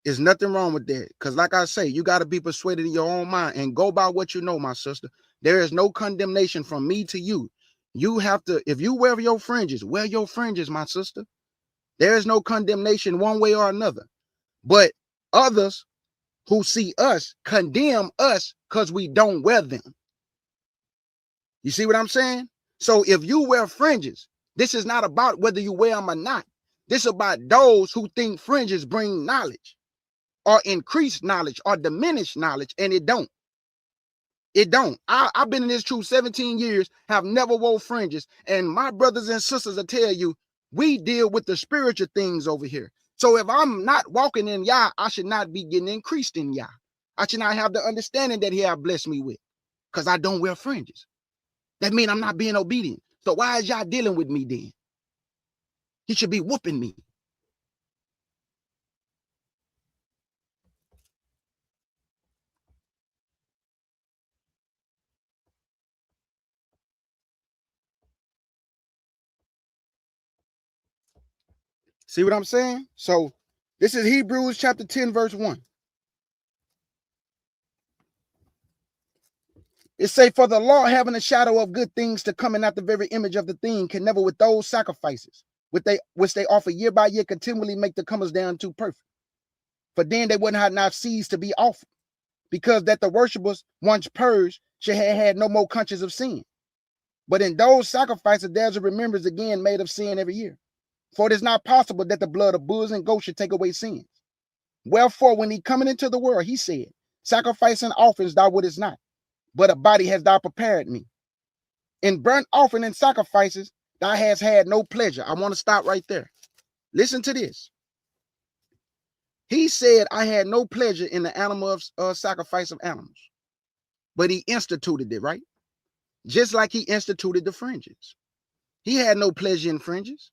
There's nothing wrong with that. Because like I say, you got to be persuaded in your own mind and go by what you know, my sister. There is no condemnation from me to you. You have to, if you wear your fringes, my sister. There is no condemnation one way or another. But others who see us condemn us because we don't wear them. You see what I'm saying? So if you wear fringes, this is not about whether you wear them or not. This is about those who think fringes bring knowledge or increase knowledge or diminish knowledge, and it don't. It don't. I've been in this truth 17 years, have never wore fringes, and my brothers and sisters will tell you, we deal with the spiritual things over here. So if I'm not walking in Yah, I should not be getting increased in Yah. I should not have the understanding that He have blessed me with, because I don't wear fringes. That means I'm not being obedient. So why is y'all dealing with me then? He should be whooping me. See what I'm saying? So this is Hebrews chapter 10, verse 1. It say, for the law having a shadow of good things to come and not the very image of the thing can never with those sacrifices, which they offer year by year continually make the comers down to perfect. For then they would not cease to be offered, because that the worshippers once purged should have had no more conscience of sin. But in those sacrifices there's a remembrance again made of sin every year. For it is not possible that the blood of bulls and goats should take away sins. Wherefore when he coming into the world, he said, sacrifice and offerings thou wouldest not, but a body hast thou prepared me. In burnt offering and sacrifices, thou hast had no pleasure. I want to stop right there. Listen to this. He said, I had no pleasure in the animal of sacrifice of animals, but he instituted it, right? Just like he instituted the fringes. He had no pleasure in fringes.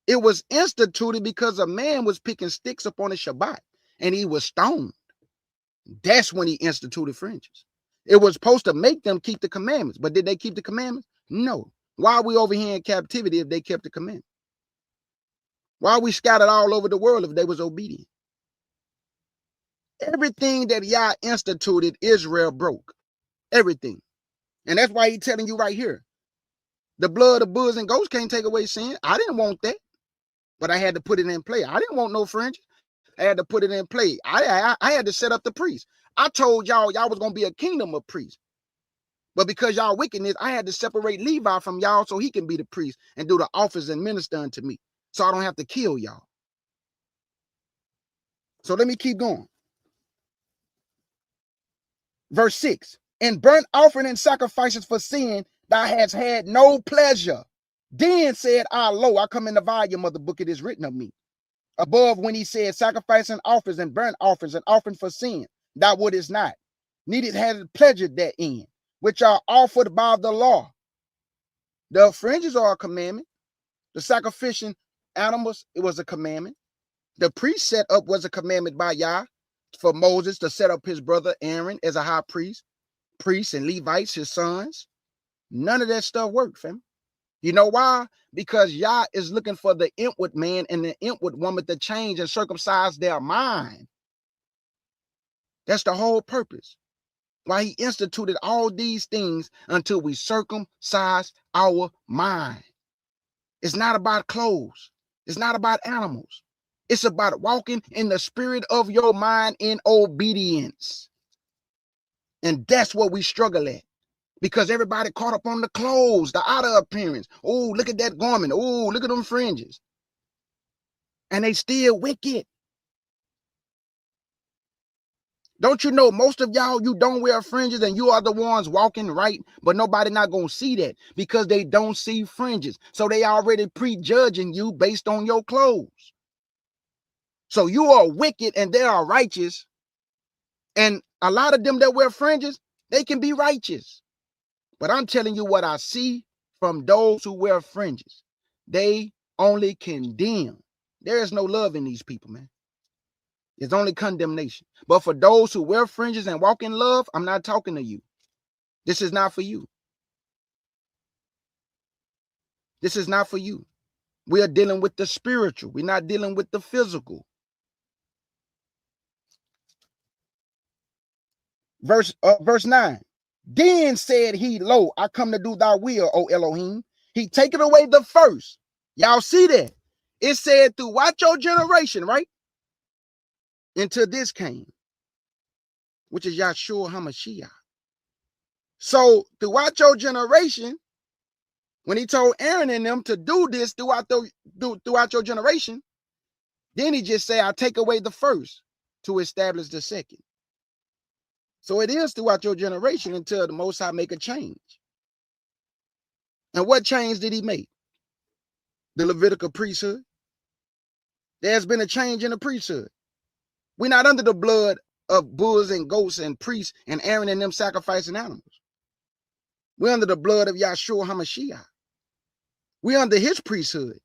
It was instituted because a man was picking sticks up on a Shabbat and he was stoned. That's when he instituted fringes. It was supposed to make them keep the commandments, but did they keep the commandments? No. Why are we over here in captivity if they kept the commandments? Why are we scattered all over the world if they was obedient? Everything that Yah instituted, Israel broke. Everything. And that's why he's telling you right here, the blood of bulls and goats can't take away sin. I didn't want that, but I had to put it in play. I didn't want no fringes. I had to put it in play. I had to set up the priest. I told y'all was going to be a kingdom of priests. But because y'all wickedness, I had to separate Levi from y'all so he can be the priest and do the office and minister unto me. So I don't have to kill y'all. So let me keep going. Verse 6. In burnt offering and sacrifices for sin, thou hast had no pleasure. Then said I, lo, I come in the volume of the book, it is written of me. Above when he said, sacrifice and offerings and burnt offerings and offering for sin, thou wouldest not. Neither had pleasure therein, which are offered by the law. The fringes are a commandment. The sacrificial animals, it was a commandment. The priest set up was a commandment by Yah. for Moses to set up his brother Aaron as a high priest, priests and Levites, his sons. None of that stuff worked, fam. You know why? Because Yah is looking for the inward man and the inward woman to change and circumcise their mind. That's the whole purpose. Why he instituted all these things until we circumcise our mind. It's not about clothes. It's not about animals. It's about walking in the spirit of your mind in obedience. And that's what we struggle at. Because everybody caught up on the clothes, the outer appearance. Oh, look at that garment. Oh, look at them fringes. And they still wicked. Don't you know most of y'all, you don't wear fringes and you are the ones walking right, but nobody not going to see that because they don't see fringes. So they already prejudging you based on your clothes. So you are wicked and they are righteous. And a lot of them that wear fringes, they can be righteous. But I'm telling you what I see from those who wear fringes. They only condemn. There is no love in these people, man. It's only condemnation. But for those who wear fringes and walk in love, I'm not talking to you. This is not for you. This is not for you. We are dealing with the spiritual. We're not dealing with the physical. Verse 9. Then said he, lo, I come to do thy will, O Elohim. He taken away the first. Y'all see that? It said throughout your generation, right? Until this came, which is Yahshua HaMashiach. So throughout your generation, when he told Aaron and them to do this throughout your generation, then he just said, I take away the first to establish the second. So it is throughout your generation until the Most High make a change. And what change did he make? The Levitical priesthood. There's been a change in the priesthood. We're not under the blood of bulls and goats and priests and Aaron and them sacrificing animals. We're under the blood of Yahshua HaMashiach. We're under his priesthood.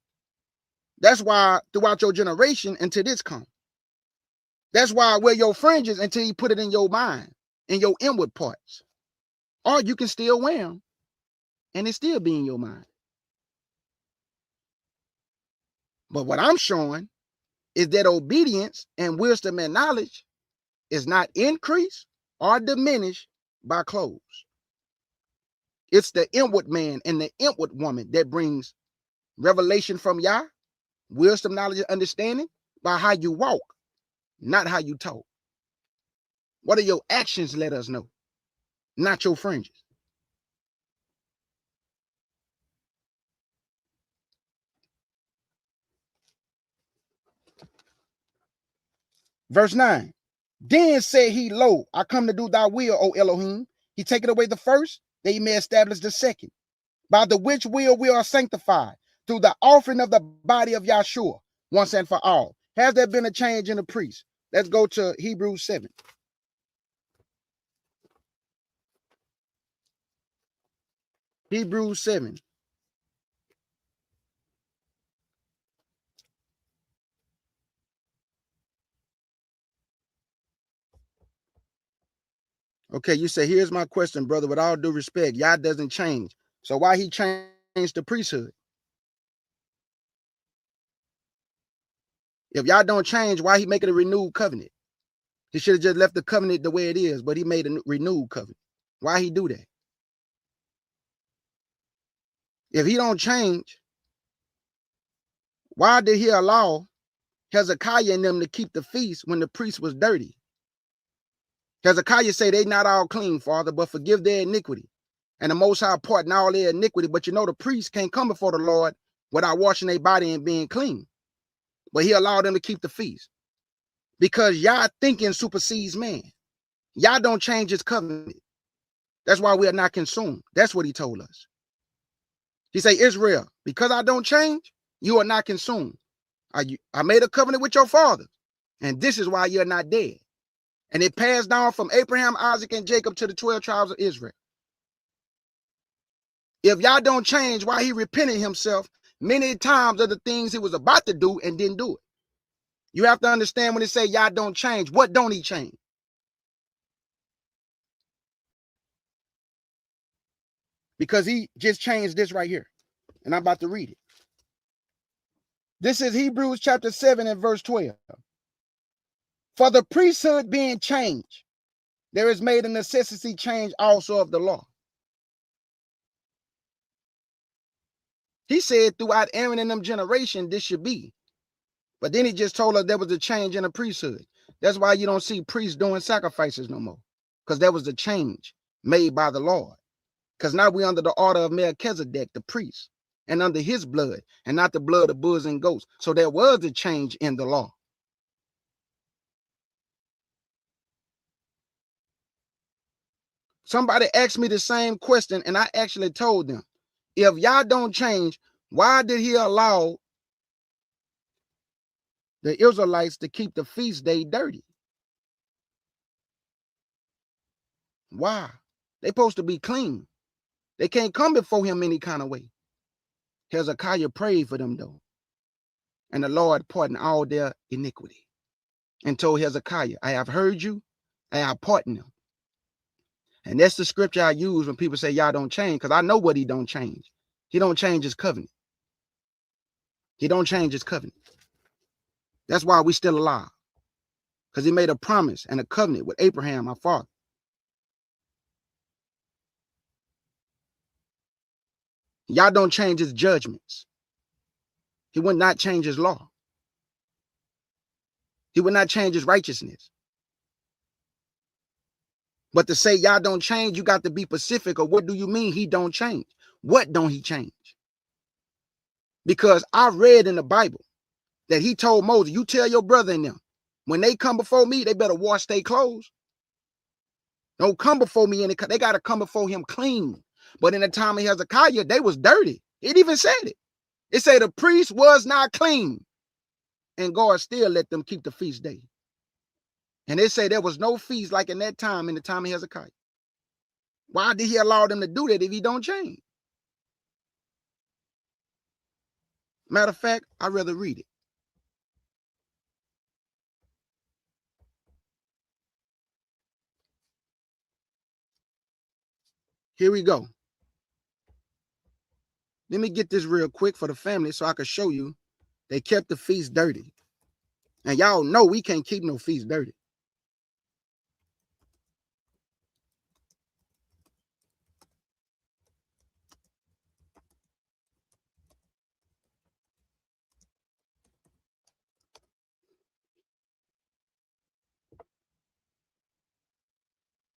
That's why throughout your generation until this comes. That's why I wear your fringes until you put it in your mind, in your inward parts. Or you can still wear them and it still be in your mind. But what I'm showing is that obedience and wisdom and knowledge is not increased or diminished by clothes. It's the inward man and the inward woman that brings revelation from Yah, wisdom, knowledge, and understanding by how you walk, not how you talk. What are your actions let us know, not your fringes. Verse 9. Then said he, lo, I come to do thy will, O Elohim. He taken away the first, that he may establish the second, by the which will we are sanctified through the offering of the body of Yahshua once and for all. Has there been a change in the priest? Let's go to Hebrews 7. Hebrews 7. Okay, you say, here's my question, brother. With all due respect, Yah doesn't change. So why he changed the priesthood? If Yah don't change, why he making a renewed covenant? He should have just left the covenant the way it is, but he made a renewed covenant. Why he do that? If he don't change, why did he allow Hezekiah and them to keep the feast when the priest was dirty? Hezekiah say they not all clean, Father, but forgive their iniquity. And the Most High pardon all their iniquity. But you know the priests can't come before the Lord without washing their body and being clean. But he allowed them to keep the feast. Because Yah thinking supersedes man. Yah don't change his covenant. That's why we are not consumed. That's what he told us. He say, Israel, because I don't change, you are not consumed. I made a covenant with your father, and this is why you're not dead. And it passed down from Abraham, Isaac, and Jacob to the 12 tribes of Israel. If Yah don't change, why he repented himself many times of the things he was about to do and didn't do it. You have to understand when it say Yah don't change, what don't he change? Because he just changed this right here. And I'm about to read it. This is Hebrews chapter 7 and verse 12. For the priesthood being changed, there is made a necessity change also of the law. He said throughout Aaron and them generation, this should be. But then he just told us there was a change in the priesthood. That's why you don't see priests doing sacrifices no more. Because there was a change made by the Lord. Because now we're under the order of Melchizedek, the priest, and under his blood, and not the blood of bulls and goats. So there was a change in the law. Somebody asked me the same question, and I actually told them, if Yah don't change, why did he allow the Israelites to keep the feast day dirty? Why? They supposed to be clean. They can't come before him any kind of way. Hezekiah prayed for them though. And the Lord pardoned all their iniquity and told Hezekiah, I have heard you, I have pardoned them. And that's the scripture I use when people say Yah don't change, because I know what he don't change. He don't change his covenant. He don't change his covenant. That's why we still alive. Because he made a promise and a covenant with Abraham, our father. Yah don't change his judgments. He would not change his law. He would not change his righteousness. But to say Yah don't change, you got to be specific. Or what do you mean he don't change? What don't he change? Because I read in the Bible that he told Moses, you tell your brother and them, when they come before me, they better wash their clothes. Don't come before me, they got to come before him clean. But in the time of Hezekiah, they was dirty. It even said it. It said the priest was not clean. And God still let them keep the feast day. And they say there was no feast like in that time, in the time of Hezekiah. Why did he allow them to do that if he don't change? Matter of fact, I'd rather read it. Here we go. Let me get this real quick for the family so I can show you they kept the feast dirty. And y'all know we can't keep no feast dirty.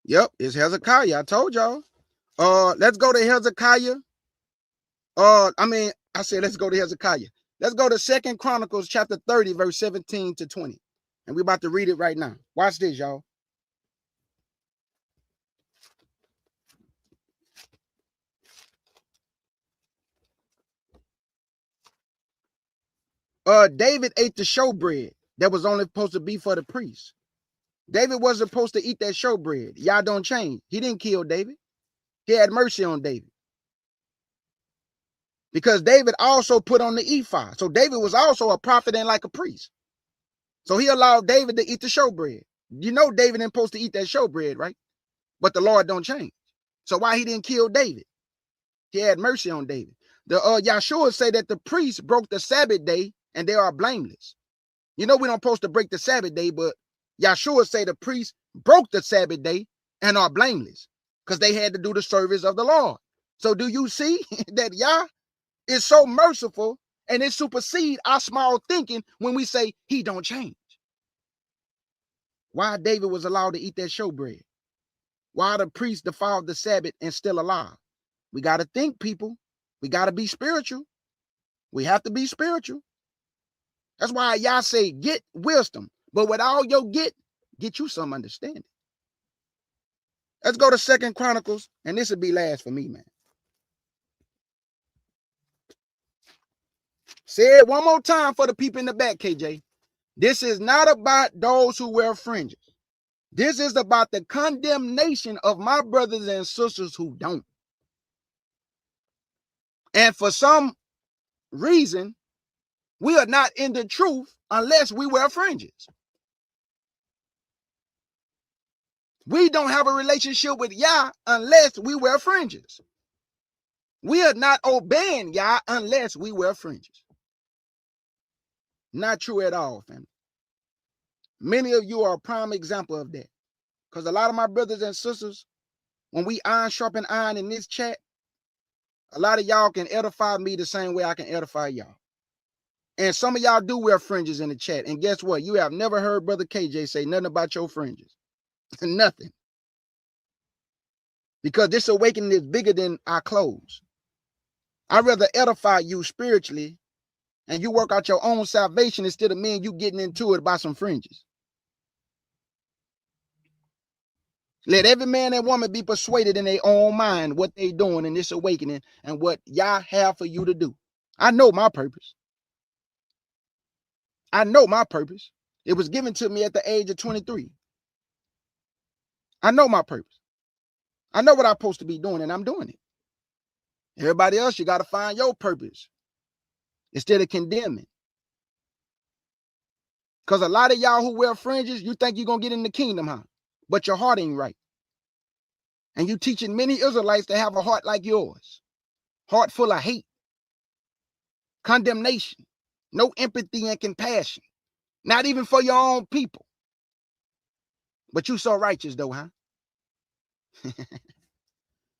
Yep, it's Hezekiah. I told y'all. Let's go to Hezekiah. I said let's go to Hezekiah. Let's go to 2 Chronicles chapter 30, verse 17 to 20. And we're about to read it right now. Watch this, y'all. David ate the showbread that was only supposed to be for the priest. David wasn't supposed to eat that showbread. Y'all don't change. He didn't kill David. He had mercy on David. Because David also put on the ephod. So David was also a prophet and like a priest. So he allowed David to eat the showbread. You know David ain't supposed to eat that showbread, right? But the Lord don't change. So why he didn't kill David? He had mercy on David. The Yahshua say that the priests broke the Sabbath day and they are blameless. You know we don't supposed to break the Sabbath day, but Yahshua say the priests broke the Sabbath day and are blameless because they had to do the service of the Lord. So do you see that Yah is so merciful and it supersedes our small thinking when we say he don't change? Why David was allowed to eat that showbread? Why the priest defiled the Sabbath and still alive? We got to think, people. We got to be spiritual. We have to be spiritual. That's why Yah say, get wisdom. But with all your get you some understanding. Let's go to 2 Chronicles, and this will be last for me, man. Say it one more time for the people in the back, KJ. This is not about those who wear fringes. This is about the condemnation of my brothers and sisters who don't. And for some reason, We are not in the truth unless we wear fringes. We don't have a relationship with Yah unless we wear fringes. We are not obeying Yah unless we wear fringes. Not true at all, family. Many of you are a prime example of that. Because a lot of my brothers and sisters, when we iron sharpen iron in this chat, a lot of y'all can edify me the same way I can edify y'all. And some of y'all do wear fringes in the chat. And guess what? You have never heard Brother KJ say nothing about your fringes. Nothing. Because this awakening is bigger than our clothes. I'd rather edify you spiritually and you work out your own salvation instead of me and you getting into it about some fringes. Let every man and woman be persuaded in their own mind what they doing in this awakening and what Yah have for you to do. I know my purpose. I know my purpose. It was given to me at the age of 23. I know my purpose. I know what I'm supposed to be doing, and I'm doing it. Everybody else, you got to find your purpose instead of condemning. Because a lot of y'all who wear fringes, you think you're going to get in the kingdom, huh? But your heart ain't right. And you teaching many Israelites to have a heart like yours. Heart full of hate, condemnation, no empathy and compassion. Not even for your own people. But you so righteous though, huh?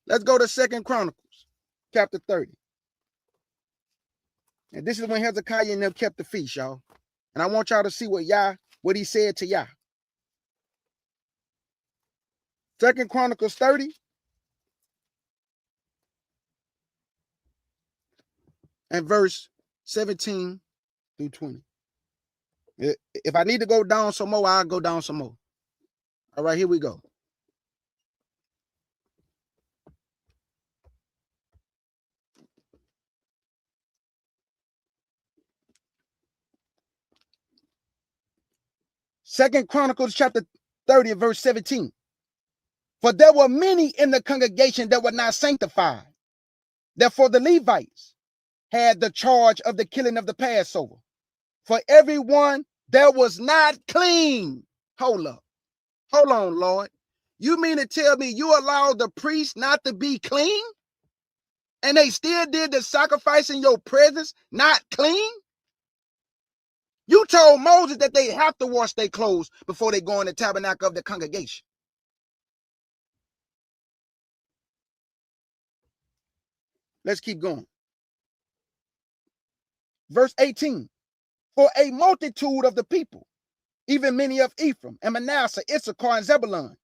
Let's go to 2 Chronicles, chapter 30. And this is when Hezekiah and them kept the feast, y'all. And I want y'all to see what he said to Yah. 2 Chronicles 30. And verse 17 through 20. If I need to go down some more, I'll go down some more. All right, here we go. Second Chronicles chapter 30 and verse 17. For there were many in the congregation that were not sanctified. Therefore the Levites had the charge of the killing of the Passover. For everyone that was not clean. Hold up. Hold on, Lord. You mean to tell me you allowed the priest not to be clean? And they still did the sacrifice in your presence not clean? You told Moses that they have to wash their clothes before they go in the tabernacle of the congregation. Let's keep going. Verse 18. For a multitude of the people, even many of Ephraim and Manasseh, Issachar and Zebulun,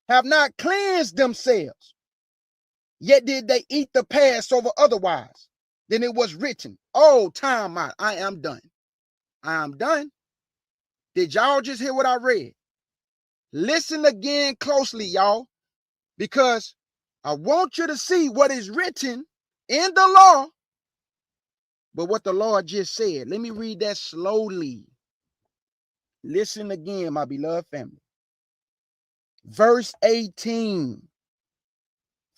have not cleansed themselves. Yet did they eat the Passover otherwise than it was written. Oh, time out. I am done. I am done. Did y'all just hear what I read? Listen again closely, y'all, because I want you to see what is written in the law, but what the Lord just said. Let me read that slowly. Listen again, my beloved family. Verse 18.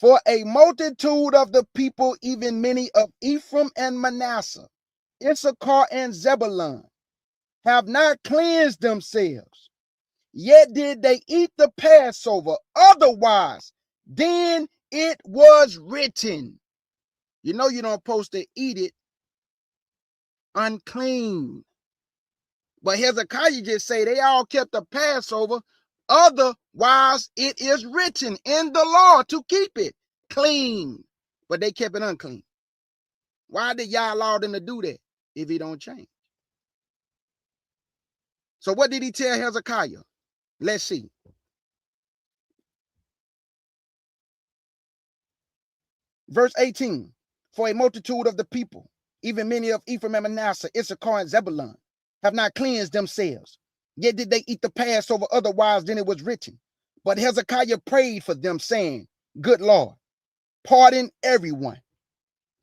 For a multitude of the people, even many of Ephraim and Manasseh, Issachar and Zebulun, have not cleansed themselves, yet did they eat the Passover otherwise than it was written. You know you don't supposed to eat it unclean. But Hezekiah just say they all kept the Passover. Otherwise, it is written in the law to keep it clean. But they kept it unclean. Why did y'all allow them to do that if he don't change? So what did he tell Hezekiah? Let's see. Verse 18. For a multitude of the people, even many of Ephraim and Manasseh, Issachar and Zebulun, have not cleansed themselves. Yet did they eat the Passover otherwise than it was written. But Hezekiah prayed for them, saying, Good Lord, pardon everyone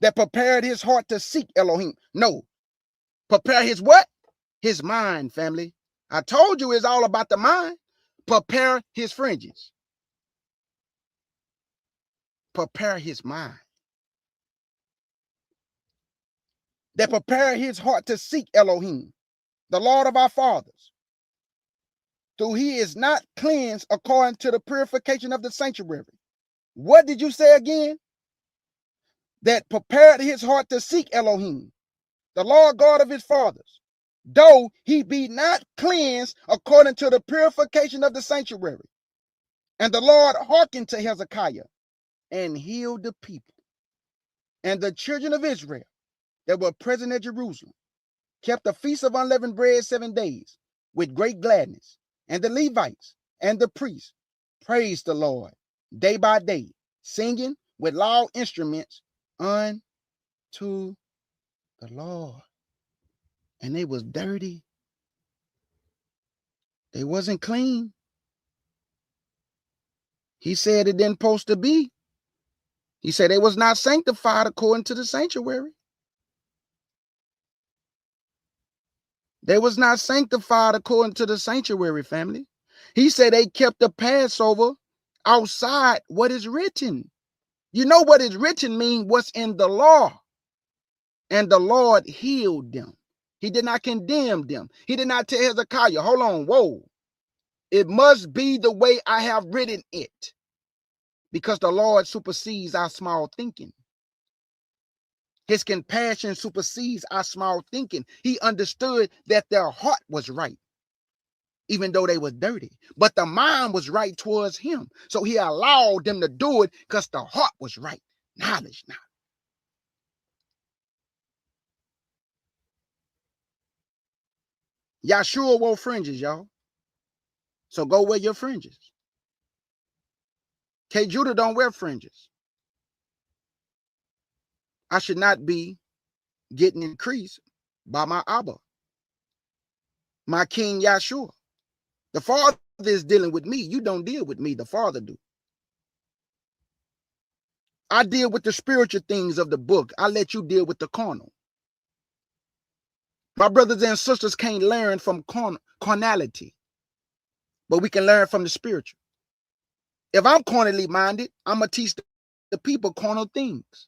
that prepared his heart to seek Elohim. No, prepare his what? His mind, family. I told you it's all about the mind. Prepare his fringes. Prepare his mind. that prepared his heart to seek Elohim, the Lord of our fathers, though he is not cleansed according to the purification of the sanctuary. What did you say again? That prepared his heart to seek Elohim, the Lord God of his fathers, though he be not cleansed according to the purification of the sanctuary. And the Lord hearkened to Hezekiah and healed the people. And the children of Israel that were present at Jerusalem kept the feast of unleavened bread 7 days with great gladness. And the Levites and the priests praised the Lord day by day, singing with loud instruments unto the Lord. And they was dirty. They wasn't clean. He said it didn't supposed to be. He said they was not sanctified according to the sanctuary. They was not sanctified according to the sanctuary, family. He said they kept the Passover outside what is written. You know what is written mean what's in the law. And the Lord healed them. He did not condemn them. He did not tell Hezekiah, hold on, whoa. It must be the way I have written it. Because the Lord supersedes our small thinking. His compassion supersedes our small thinking. He understood that their heart was right, even though they was dirty. But the mind was right towards him. So he allowed them to do it because the heart was right. Knowledge now. Yahshua wore fringes, y'all. So go wear your fringes. K. Judah don't wear fringes. I should not be getting increased by my Abba, my King Yahshua. The Father is dealing with me. You don't deal with me. The Father do. I deal with the spiritual things of the book. I let you deal with the carnal. My brothers and sisters can't learn from carnality, but we can learn from the spiritual. If I'm carnally minded, I'm going to teach the people carnal things.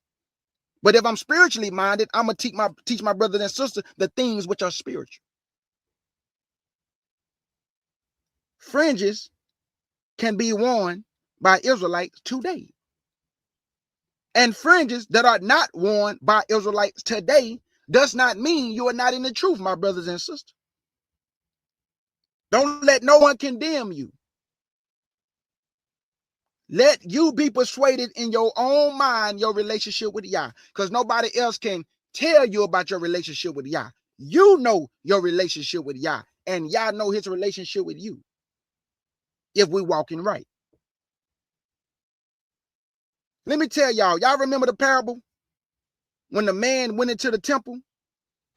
But if I'm spiritually minded, I'm going to teach my brothers and sisters the things which are spiritual. Fringes can be worn by Israelites today. And fringes that are not worn by Israelites today does not mean you are not in the truth, my brothers and sisters. Don't let no one condemn you. Let you be persuaded in your own mind your relationship with Yah, because nobody else can tell you about your relationship with Yah. You know your relationship with Yah, and Yah know his relationship with you if we walking right. Let me tell y'all remember the parable when the man went into the temple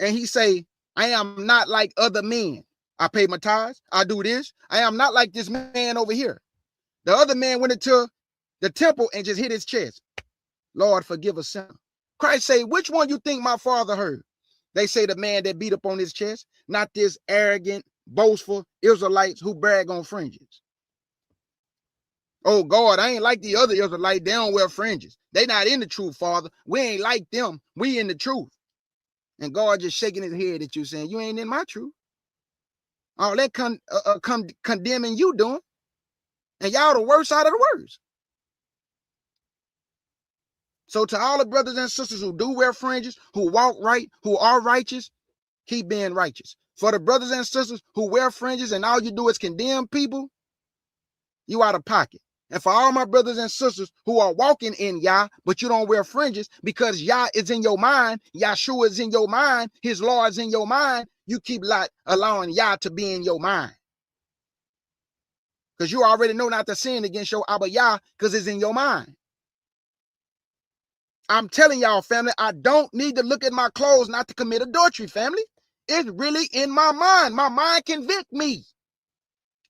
and he say, I am not like other men. I pay my tithes. I do this. I am not like this man over here. The other man went into the temple and just hit his chest. Lord, forgive a sinner. Christ say, which one you think my father heard? They say the man that beat up on his chest, not this arrogant, boastful Israelites who brag on fringes. Oh God, I ain't like the other Israelites. They don't wear fringes. They not in the truth, Father. We ain't like them. We in the truth. And God just shaking his head at you saying, you ain't in my truth. All that condemning you doing. And y'all the worst out of the worst. So to all the brothers and sisters who do wear fringes, who walk right, who are righteous, keep being righteous. For the brothers and sisters who wear fringes and all you do is condemn people, you out of pocket. And for all my brothers and sisters who are walking in Yah, but you don't wear fringes because Yah is in your mind, Yahshua is in your mind, his law is in your mind, you keep allowing Yah to be in your mind. Because you already know not to sin against your Abba Yah because it's in your mind. I'm telling y'all, family, I don't need to look at my clothes not to commit adultery, family. It's really in my mind. My mind convict me.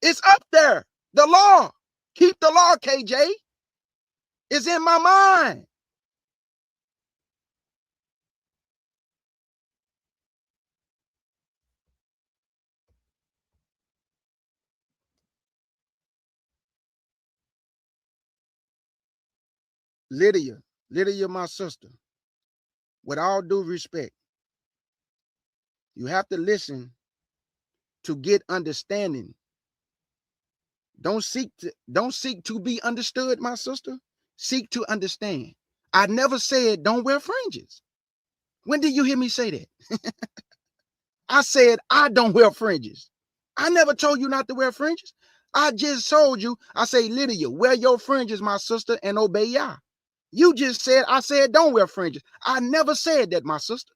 It's up there. The law. Keep the law, KJ. It's in my mind. Lydia, my sister, with all due respect, You have to listen to get understanding. Don't seek to be understood, my sister. Seek to understand. I never said don't wear fringes. When did you hear me say that? I said I don't wear fringes. I never told you not to wear fringes. I just told you, I say, Lydia, wear your fringes, my sister, and obey Yah. You just said, I said don't wear fringes. I never said that, my sister.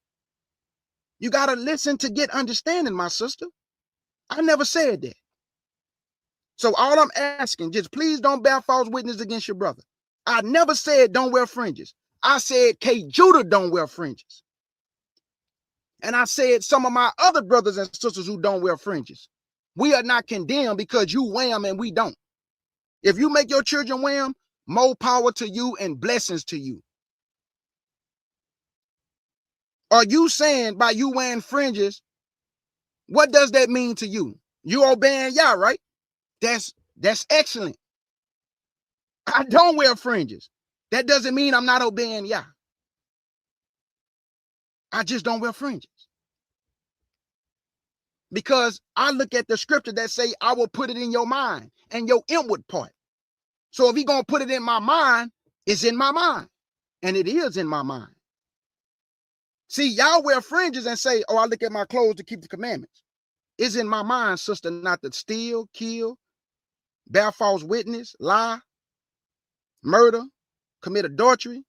You got to listen to get understanding, my sister. I never said that. So all I'm asking, just please don't bear false witness against your brother. I never said don't wear fringes. I said K. Judah don't wear fringes. And I said some of my other brothers and sisters who don't wear fringes. We are not condemned because you wear them and we don't. If you make your children wear them, more power to you and blessings to you. Are you saying by you wearing fringes, what does that mean to you? You obeying Yah, right? That's excellent. I don't wear fringes. That doesn't mean I'm not obeying Yah. I just don't wear fringes. Because I look at the scripture that say, I will put it in your mind and your inward part. So if he's going to put it in my mind, it's in my mind. And it is in my mind. See, y'all wear fringes and say, oh, I look at my clothes to keep the commandments. It's in my mind, sister, not to steal, kill, bear false witness, lie, murder, commit adultery,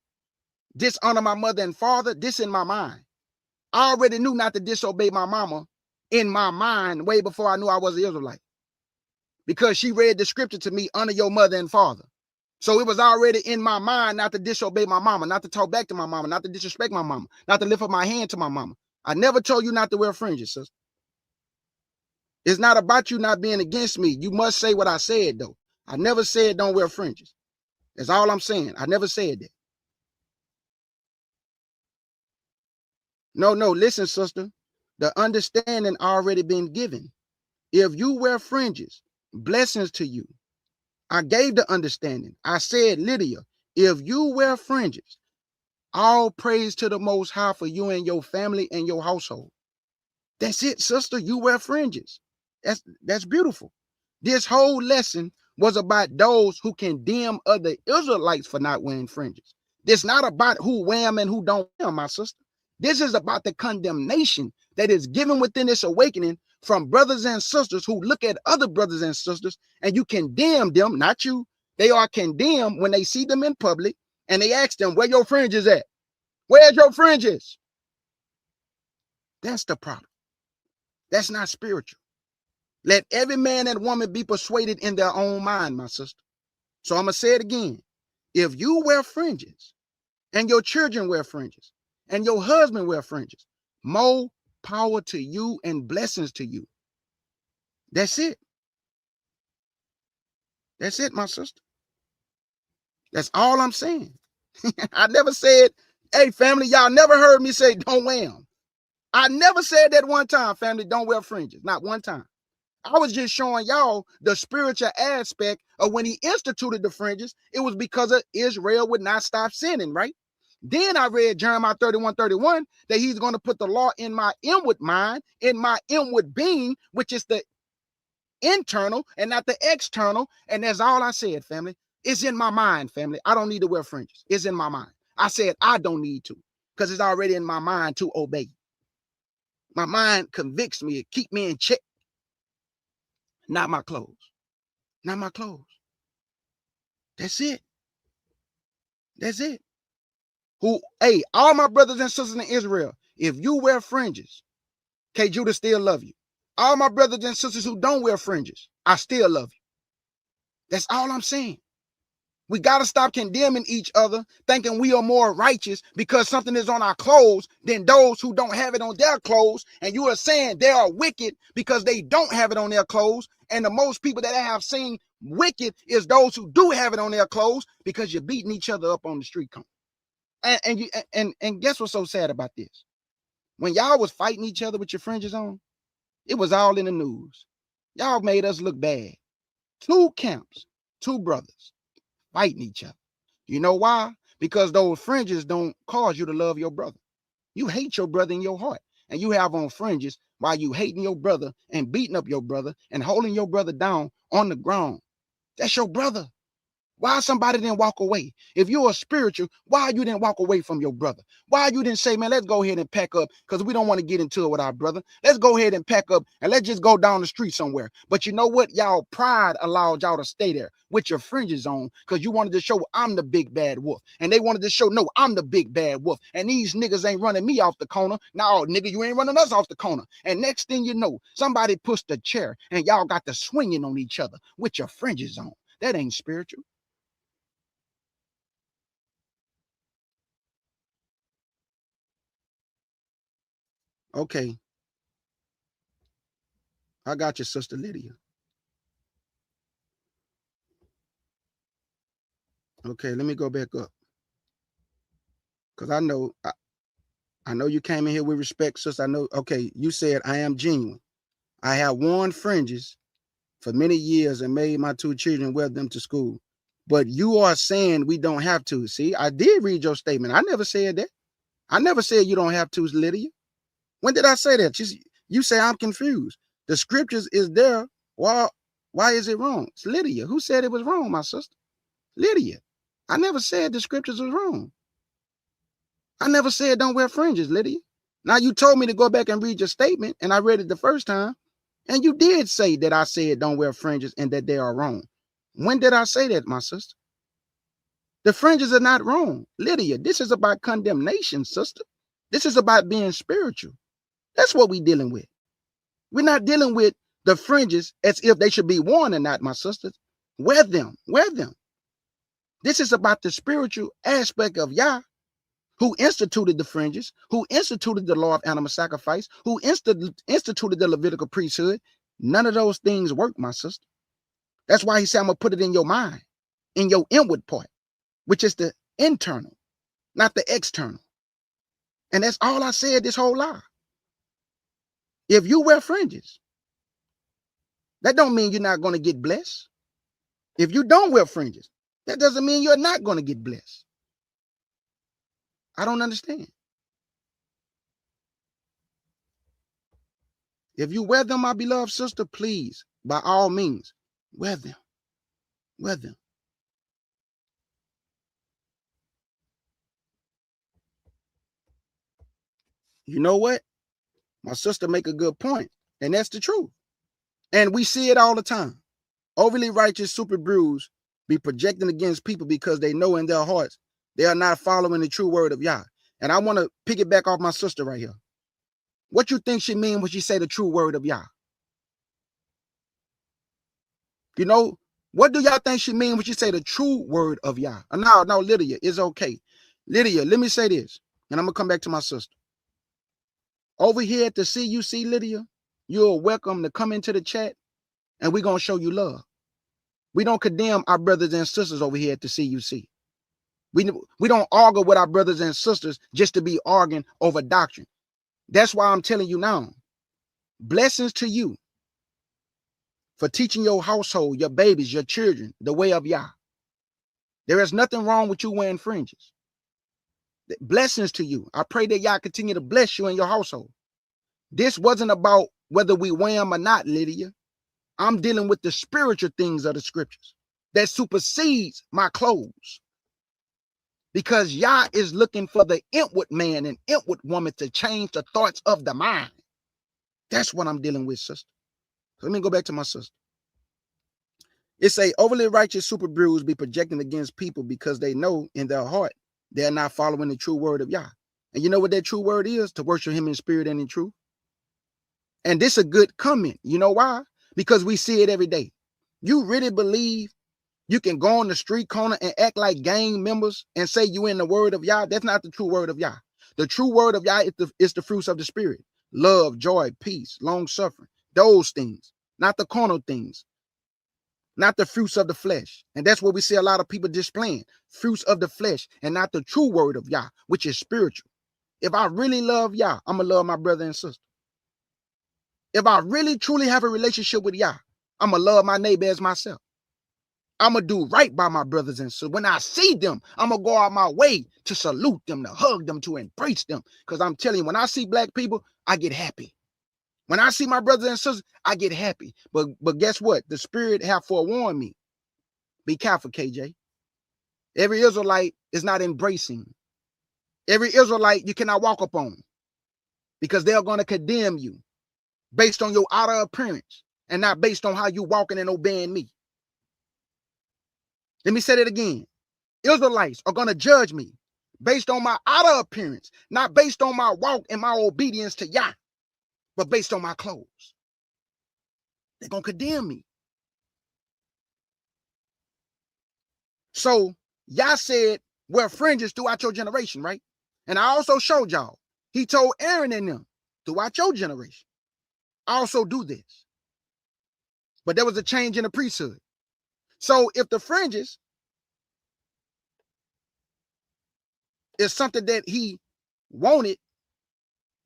dishonor my mother and father. This in my mind. I already knew not to disobey my mama in my mind way before I knew I was an Israelite. Because she read the scripture to me, honor your mother and father. So it was already in my mind not to disobey my mama, not to talk back to my mama, not to disrespect my mama, not to lift up my hand to my mama. I never told you not to wear fringes, sister. It's not about you not being against me. You must say what I said, though. I never said don't wear fringes. That's all I'm saying. I never said that. No, listen, sister. The understanding already been given. If you wear fringes, blessings to you. I gave the understanding. I said, Lydia, if you wear fringes, all praise to the Most High for you and your family and your household. That's it, sister. You wear fringes. That's beautiful. This whole lesson was about those who condemn other Israelites for not wearing fringes. It's not about who wear them and who don't wear them, my sister. This is about the condemnation that is given within this awakening from brothers and sisters who look at other brothers and sisters and you condemn them, not you. They are condemned when they see them in public and they ask them, where your fringes at? Where's your fringes? That's the problem. That's not spiritual. Let every man and woman be persuaded in their own mind, my sister. So I'm going to say it again. If you wear fringes and your children wear fringes and your husband wear fringes, more power to you and blessings to you. That's it. That's it, my sister. That's all I'm saying. I never said, hey, family, y'all never heard me say don't wear them. I never said that one time, family, don't wear fringes. Not one time. I was just showing y'all the spiritual aspect of when he instituted the fringes. It was because of Israel would not stop sinning, right? Then I read Jeremiah 31:31 that he's going to put the law in my inward mind, in my inward being, which is the internal and not the external. And that's all I said, family. It's in my mind, family. I don't need to wear fringes. It's in my mind. I said I don't need to because it's already in my mind to obey. My mind convicts me. It keeps me in check. Not my clothes. Not my clothes. That's it. That's it. Hey, all my brothers and sisters in Israel, if you wear fringes, K. Judah still love you. All my brothers and sisters who don't wear fringes, I still love you. That's all I'm saying. We got to stop condemning each other, thinking we are more righteous because something is on our clothes than those who don't have it on their clothes. And you are saying they are wicked because they don't have it on their clothes. And the most people that I have seen wicked is those who do have it on their clothes because you're beating each other up on the street corner. And guess what's so sad about this? When y'all was fighting each other with your fringes on, it was all in the news. Y'all made us look bad. Two camps, two brothers fighting each other. You know why? Because those fringes don't cause you to love your brother. You hate your brother in your heart. and you have on fringes while you hating your brother and beating up your brother and holding your brother down on the ground. That's your brother. Why somebody didn't walk away? If you're a spiritual, why you didn't walk away from your brother? Why you didn't say, man, let's go ahead and pack up because we don't want to get into it with our brother. Let's go ahead and pack up and let's just go down the street somewhere. But you know what? Y'all pride allowed y'all to stay there with your fringes on because you wanted to show I'm the big bad wolf. And they wanted to show, no, I'm the big bad wolf. And these niggas ain't running me off the corner. No, nigga, you ain't running us off the corner. And next thing you know, somebody pushed a chair and y'all got to swinging on each other with your fringes on. That ain't spiritual. Okay, I got your sister Lydia. Okay, let me go back up. Because I know you came in here with respect, sister. I know, okay, you said I am genuine. I have worn fringes for many years and made my 2 children wear them to school. But you are saying we don't have to. See, I did read your statement. I never said that. I never said you don't have to, Lydia. When did I say that? You say I'm confused. The scriptures is there. Why is it wrong? It's Lydia. Who said it was wrong, my sister? Lydia. I never said the scriptures was wrong. I never said don't wear fringes, Lydia. Now you told me to go back and read your statement, and I read it the first time, and you did say that I said don't wear fringes and that they are wrong. When did I say that, my sister? The fringes are not wrong. Lydia, this is about condemnation, sister. This is about being spiritual. That's what we're dealing with. We're not dealing with the fringes as if they should be worn or not, my sisters. Wear them. Wear them. This is about the spiritual aspect of Yah, who instituted the fringes, who instituted the law of animal sacrifice, who instituted the Levitical priesthood. None of those things work, my sister. That's why he said, I'm going to put it in your mind, in your inward part, which is the internal, not the external. And that's all I said this whole lie. If you wear fringes, that don't mean you're not going to get blessed. If you don't wear fringes, that doesn't mean you're not going to get blessed. I don't understand. If you wear them, my beloved sister, please, by all means, wear them. Wear them. You know what? My sister make a good point, and that's the truth. And we see it all the time. Overly righteous super brews be projecting against people because they know in their hearts they are not following the true word of Yah. And I want to piggyback off my sister right here. What you think she mean when she say the true word of Yah? You know, what do y'all think she mean when she say the true word of Yah? No, Lydia, it's okay. Lydia, let me say this, and I'm going to come back to my sister. Over here at the CUC, Lydia, you're welcome to come into the chat, and we're going to show you love. We don't condemn our brothers and sisters over here at the CUC. We don't argue with our brothers and sisters just to be arguing over doctrine. That's why I'm telling you now, blessings to you for teaching your household, your babies, your children, the way of Yah. There is nothing wrong with you wearing fringes. Blessings to you. I pray that Yah continue to bless you and your household. This wasn't about whether we wear them or not, Lydia. I'm dealing with the spiritual things of the scriptures that supersedes my clothes. Because Yah is looking for the inward man and inward woman to change the thoughts of the mind. That's what I'm dealing with, sister. So let me go back to my sister. It say overly righteous super brews be projecting against people because they know in their heart they're not following the true word of Yah. And you know what that true word is? To worship him in spirit and in truth. And this is a good comment. You know why? Because we see it every day. You really believe you can go on the street corner and act like gang members and say you in the word of Yah? That's not the true word of Yah. The true word of Yah is the fruits of the spirit. Love, joy, peace, long suffering. Those things, not the carnal things, not the fruits of the flesh. And that's what we see a lot of people displaying. Fruits of the flesh and not the true word of Yah, which is spiritual. If I really love Yah, I'm going to love my brother and sister. If I really truly have a relationship with Yah, I'm going to love my neighbor as myself. I'm going to do right by my brothers and sisters. When I see them, I'm going to go out my way to salute them, to hug them, to embrace them. Because I'm telling you, when I see black people, I get happy. When I see my brothers and sisters, I get happy. But guess what? The Spirit have forewarned me. Be careful, KJ. Every Israelite is not embracing. Every Israelite you cannot walk upon, because they're going to condemn you based on your outer appearance and not based on how you walking and obeying me. Let me say that again. Israelites are going to judge me based on my outer appearance, not based on my walk and my obedience to Yah, but based on my clothes. They're going to condemn me. So Yah said, wear fringes throughout your generation, right? And I also showed y'all, he told Aaron and them, throughout your generation, I also do this. But there was a change in the priesthood. So if the fringes is something that he wanted,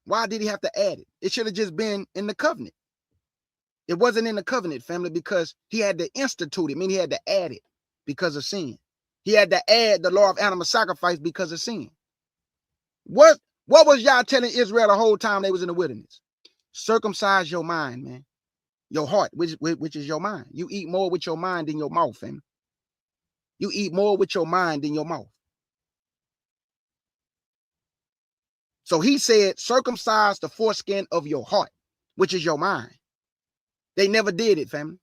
why did he have to add it? It should have just been in the covenant. It wasn't in the covenant, family, because he had to institute it. I mean, he had to add it because of sin. He had to add the law of animal sacrifice because of sin. What was y'all telling Israel the whole time they was in the wilderness? Circumcise your mind, man. Your heart, which is your mind. You eat more with your mind than your mouth, family. You eat more with your mind than your mouth. So he said, circumcise the foreskin of your heart, which is your mind. They never did it, family.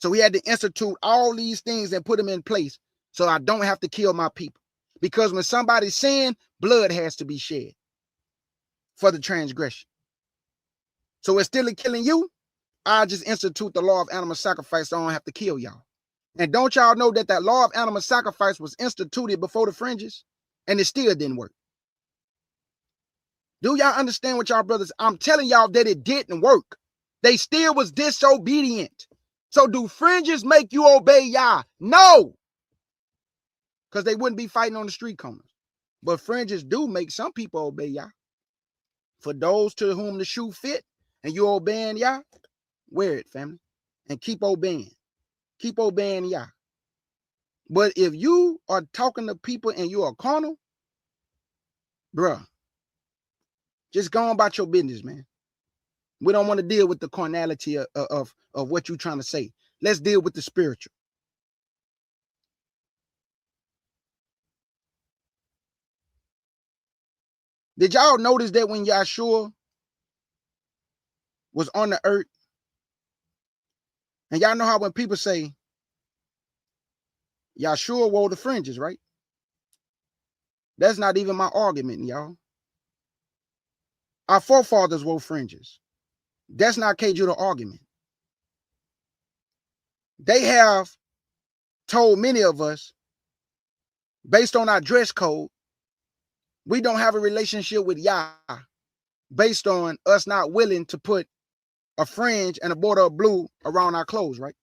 So he had to institute all these things and put them in place so I don't have to kill my people. Because when somebody's sin, blood has to be shed for the transgression. So instead of killing you, I just institute the law of animal sacrifice so I don't have to kill y'all. And don't y'all know that that law of animal sacrifice was instituted before the fringes and it still didn't work? Do y'all understand what y'all brothers? I'm telling y'all that it didn't work. They still was disobedient. So do fringes make you obey Yah? No. Because they wouldn't be fighting on the street corners. But fringes do make some people obey Yah. For those to whom the shoe fit and you obeying Yah, wear it, family. And keep obeying. Keep obeying Yah. But if you are talking to people and you are carnal, bruh, just go on about your business, man. We don't want to deal with the carnality of what you're trying to say. Let's deal with the spiritual. Did y'all notice that when Yahshua was on the earth, and y'all know how when people say Yahshua wore the fringes, right? That's not even my argument, y'all. Our forefathers wore fringes. That's not K-Judah argument. They have told many of us, based on our dress code, we don't have a relationship with Yah based on us not willing to put a fringe and a border of blue around our clothes, right?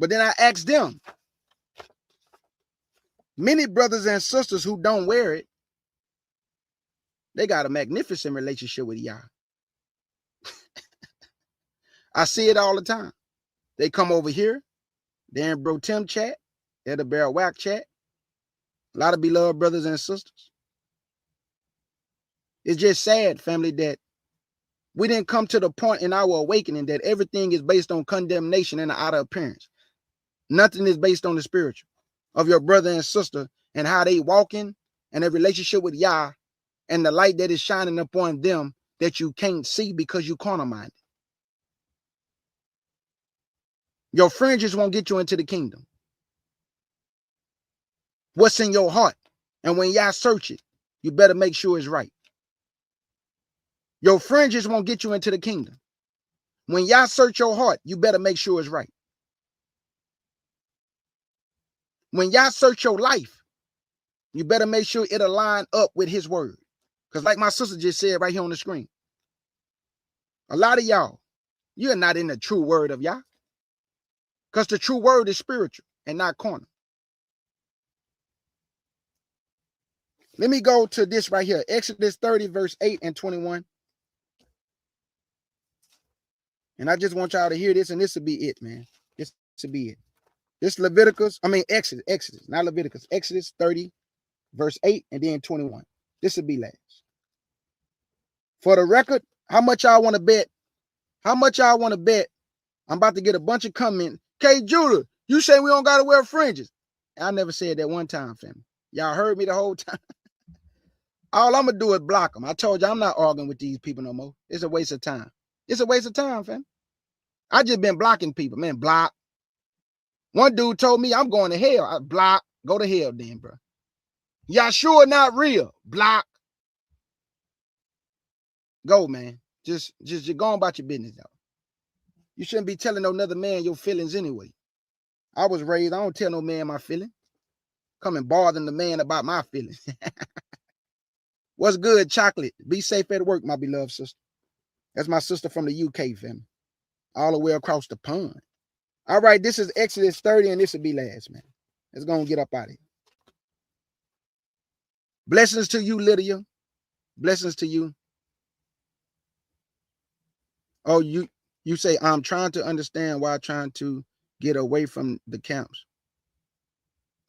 But then I asked them, many brothers and sisters who don't wear it, they got a magnificent relationship with Yah. I see it all the time. They come over here, they're in Bro Tim chat, they're the Bear Whack chat. A lot of beloved brothers and sisters. It's just sad, family, that we didn't come to the point in our awakening that everything is based on condemnation and the outer appearance. Nothing is based on the spiritual of your brother and sister and how they walking and their relationship with Yah and the light that is shining upon them that you can't see because you carnal-minded. Your fringes won't get you into the kingdom. What's in your heart? And when Yah search it, you better make sure it's right. Your fringes won't get you into the kingdom. When Yah search your heart, you better make sure it's right. When Yah search your life, you better make sure it align up with his word. Because like my sister just said right here on the screen, a lot of y'all, you're not in the true word of Yah. Because the true word is spiritual and not carnal. Let me go to this right here. Exodus 30, verse 8 and 21. And I just want y'all to hear this, and this will be it, man. This will be it. This Exodus, not Leviticus. Exodus 30, verse 8, and then 21. This will be last. For the record, how much y'all want to bet? How much y'all want to bet? I'm about to get a bunch of comments. K. Judah, you say we don't got to wear fringes. I never said that one time, family. Y'all heard me the whole time. All I'm going to do is block them. I told you I'm not arguing with these people no more. It's a waste of time. It's a waste of time, fam. I just been blocking people, man. Block. One dude told me I'm going to hell. I block. Go to hell then, bro. Yahshua not real. Block. Go, man. Just go on about your business, though. You shouldn't be telling no other man your feelings anyway. I was raised, I don't tell no man my feelings. Come and bothering the man about my feelings. What's good, chocolate? Be safe at work, my beloved sister. That's my sister from the UK, family. All the way across the pond. All right, this is Exodus 30, and this will be last, man. Let's go and get up out of here. Blessings to you, Lydia. Blessings to you. Oh, you say, I'm trying to understand why I'm trying to get away from the camps.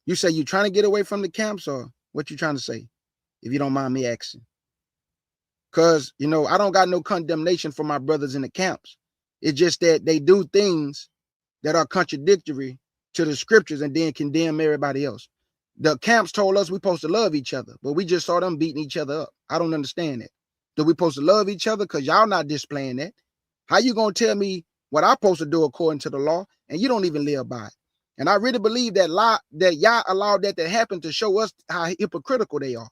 You say you trying to get away from the camps, or what you trying to say? If you don't mind me asking. Because, I don't got no condemnation for my brothers in the camps. It's just that they do things that are contradictory to the scriptures and then condemn everybody else. The camps told us we're supposed to love each other, but we just saw them beating each other up. I don't understand that. Do we supposed to love each other? Because y'all not displaying that. How you going to tell me what I'm supposed to do according to the law, and you don't even live by it? And I really believe that y'all allowed that to happen to show us how hypocritical they are.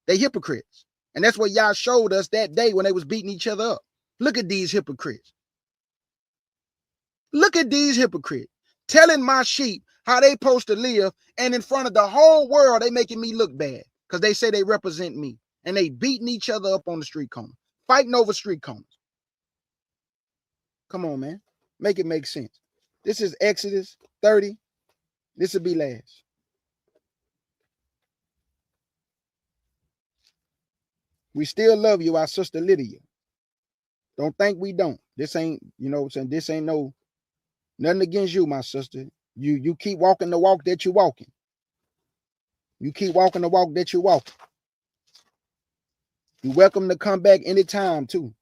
They hypocrites. And that's what y'all showed us that day when they was beating each other up. Look at these hypocrites. Look at these hypocrites telling my sheep how they supposed to live, and in front of the whole world, they making me look bad because they say they represent me, and they beating each other up on the street corner, fighting over street corners. Come on, man. Make it make sense. This is Exodus 30. This will be last. We still love you, our sister Lydia. Don't think we don't. This ain't, this ain't nothing against you, my sister. You keep walking the walk that you're walking. You keep walking the walk that you're walking. You're welcome to come back anytime, too.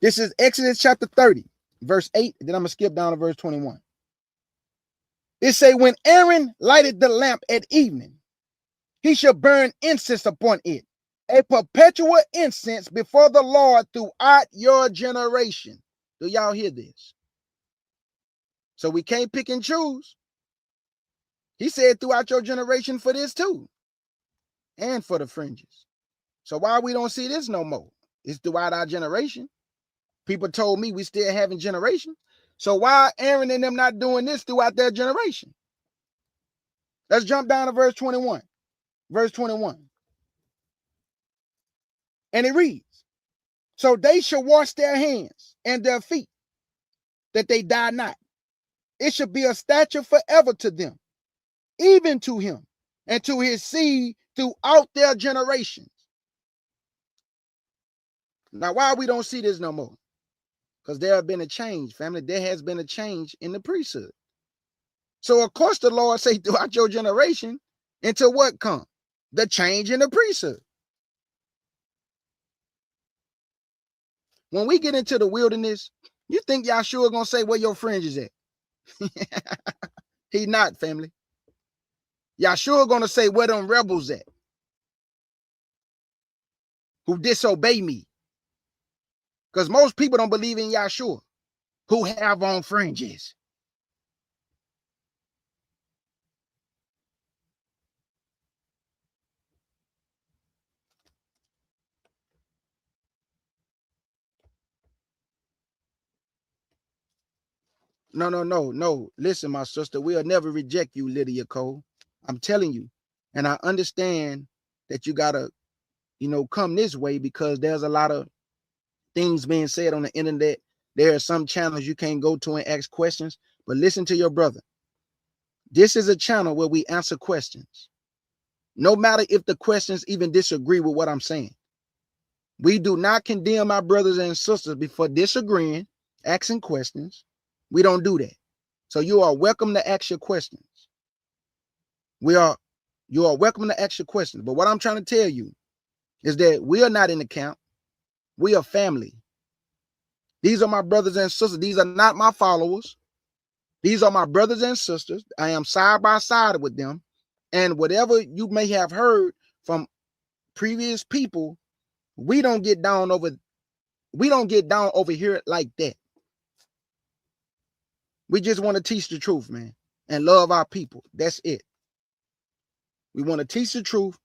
This is Exodus chapter 30, verse 8. Then I'm going to skip down to verse 21. It say, when Aaron lighted the lamp at evening, he shall burn incense upon it, a perpetual incense before the Lord throughout your generation. Do y'all hear this? So we can't pick and choose. He said throughout your generation for this too, and for the fringes. So why we don't see this no more? It's throughout our generation. People told me we still having generations. So why Aaron and them not doing this throughout their generation? Let's jump down to verse 21. Verse 21. And it reads, so they shall wash their hands and their feet, that they die not. It shall be a statute forever to them, even to him and to his seed throughout their generations. Now, why we don't see this no more? Because there have been a change, family. There has been a change in the priesthood. So, of course, the Lord say throughout your generation, until what come? The change in the priesthood. When we get into the wilderness, you think Yahshua gonna say where your fringes at? He not, family. Yahshua gonna say where them rebels at, who disobey me. Because most people don't believe in Yahshua, who have on fringes. No. Listen, my sister, we'll never reject you, Lydia Cole. I'm telling you. And I understand that you gotta, come this way because there's a lot of things being said on the internet. There are some channels you can't go to and ask questions, but listen to your brother. This is a channel where we answer questions. No matter if the questions even disagree with what I'm saying. We do not condemn our brothers and sisters before disagreeing asking questions. We don't do that. So you are welcome to ask your questions. You are welcome to ask your questions. But what I'm trying to tell you is that we are not in the camp. We are family. These are my brothers and sisters. These are not my followers. These are my brothers and sisters. I am side by side with them. And whatever you may have heard from previous people, we don't get down over here like that. We just want to teach the truth, man, and love our people. That's it. We want to teach the truth,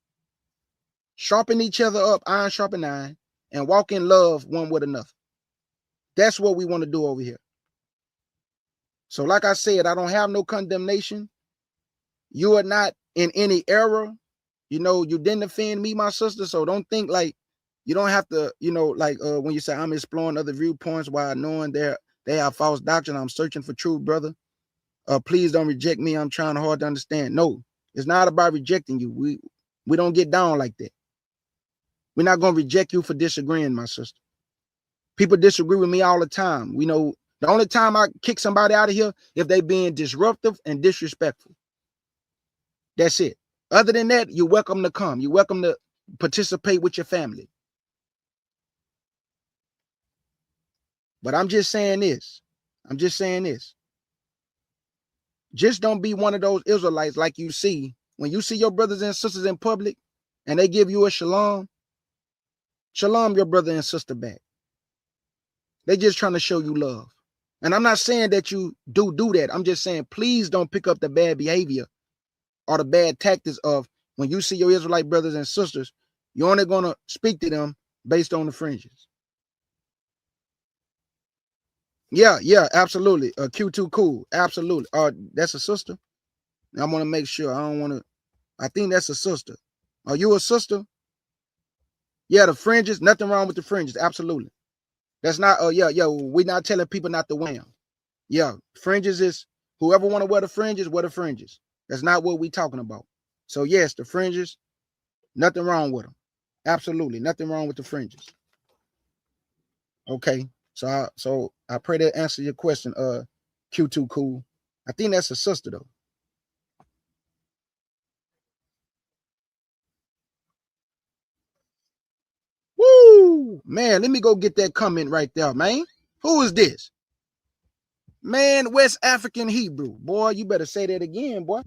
sharpen each other up, iron sharpen iron, and walk in love one with another. That's what we want to do over here. So like I said, I don't have no condemnation. You are not in any error. You didn't offend me, my sister. So don't think like you don't have to, when you say I'm exploring other viewpoints while knowing they have false doctrine, I'm searching for truth, brother. Please don't reject me. I'm trying hard to understand. No, it's not about rejecting you. We don't get down like that. We're not going to reject you for disagreeing, my sister. People disagree with me all the time. The only time I kick somebody out of here if they being disruptive and disrespectful. That's it. Other than that, you're welcome to come. You're welcome to participate with your family. But I'm just saying this. Just don't be one of those Israelites like you see. When you see your brothers and sisters in public and they give you a shalom your brother and sister back. They just trying to show you love. And I'm not saying that you do that. I'm just saying, please don't pick up the bad behavior or the bad tactics of when you see your Israelite brothers and sisters, you're only going to speak to them based on the fringes. Yeah, absolutely. Q2 cool. Absolutely. That's a sister. I want to make sure. I think that's a sister. Are you a sister? Yeah, the fringes. Nothing wrong with the fringes. Absolutely. That's not, we're not telling people not to wear them. Yeah, fringes is, whoever want to wear the fringes, wear the fringes. That's not what we're talking about. So yes, the fringes, nothing wrong with them. Absolutely, nothing wrong with the fringes. Okay, so I pray that answer your question, Q2 cool. I think that's a sister though. Woo! Man, let me go get that comment right there, man. Who is this? Man, West African Hebrew. Boy, you better say that again, boy.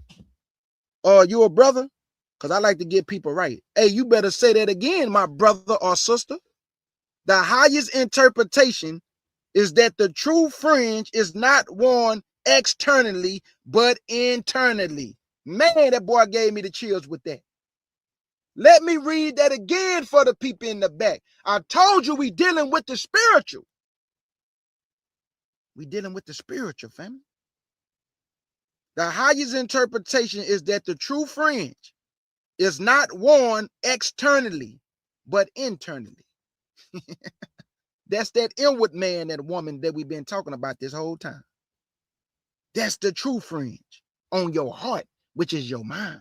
You a brother? Because I like to get people right. Hey, you better say that again, my brother or sister. The highest interpretation is that the true fringe is not worn externally, but internally. Man, that boy gave me the chills with that. Let me read that again for the people in the back. I told you we dealing with the spiritual. We dealing with the spiritual, family. The highest interpretation is that the true fringe is not worn externally, but internally. That's that inward man, that woman that we've been talking about this whole time. That's the true fringe on your heart, which is your mind.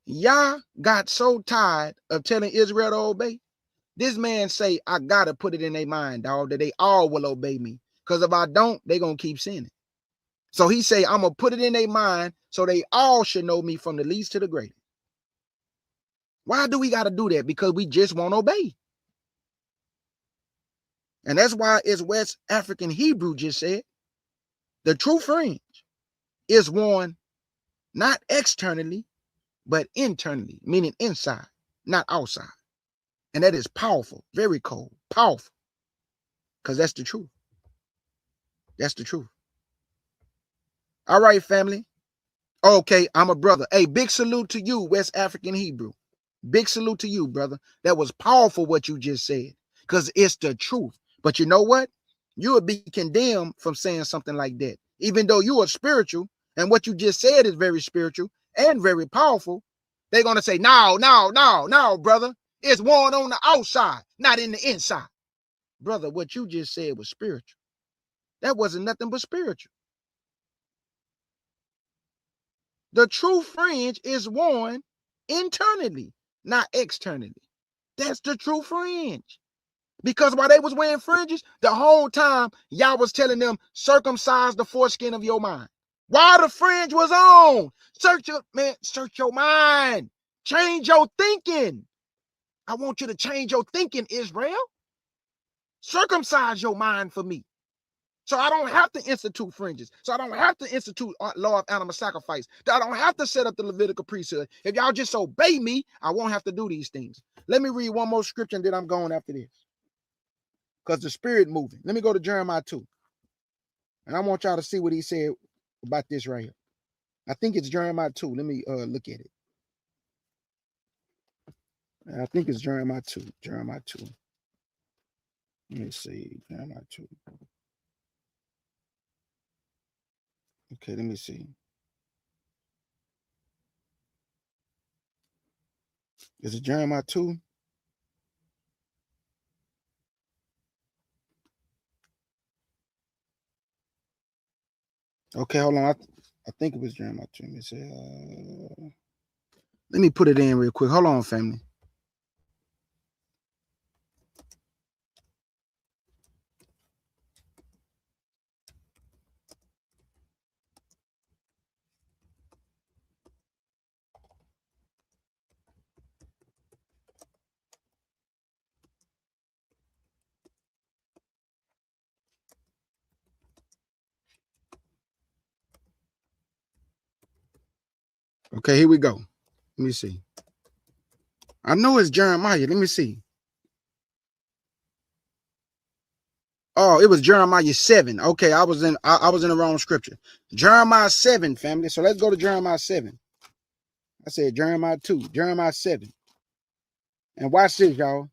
Yah got so tired of telling Israel to obey. This man say, I gotta put it in their mind, dog, that they all will obey me. Because if I don't, they gonna keep sinning. So he say, I'm gonna put it in their mind so they all should know me from the least to the greatest. Why do we gotta do that? Because we just won't obey. And that's why it's West African Hebrew just said, the true fringe is worn not externally, but internally, meaning inside, not outside. And that is powerful, very cold, powerful, because that's the truth. That's the truth. All right, family. Okay, I'm a brother. Hey, big salute to you, West African Hebrew. Big salute to you, brother. That was powerful what you just said, because it's the truth. But you know what? You would be condemned from saying something like that. Even though you are spiritual, and what you just said is very spiritual and very powerful, they're going to say, no, brother. It's worn on the outside, not in the inside. Brother, what you just said was spiritual. That wasn't nothing but spiritual. The true fringe is worn internally, not externally. That's the true fringe. Because while they was wearing fringes, the whole time y'all was telling them, circumcise the foreskin of your mind. While the fringe was on, search your mind. Change your thinking. I want you to change your thinking, Israel. Circumcise your mind for me. So I don't have to institute fringes. So I don't have to institute law of animal sacrifice. I don't have to set up the Levitical priesthood. If y'all just obey me, I won't have to do these things. Let me read one more scripture and then I'm going after this. Because the spirit moving. Let me go to Jeremiah 2. And I want y'all to see what he said about this right here. I think it's Jeremiah 2. Let me look at it. I think it's Jeremiah 2. Jeremiah 2. Let me see. Jeremiah 2. Okay, let me see. Is it Jeremiah 2? Okay, hold on. I think it was Jeremiah 2. Let me see. Let me put it in real quick. Hold on, family. Okay, here we go. Let me see. I know it's Jeremiah. Let me see. Oh, it was Jeremiah 7. Okay, I was in the wrong scripture. Jeremiah 7, family. So let's go to Jeremiah 7. I said Jeremiah 2, Jeremiah 7. And watch this, y'all.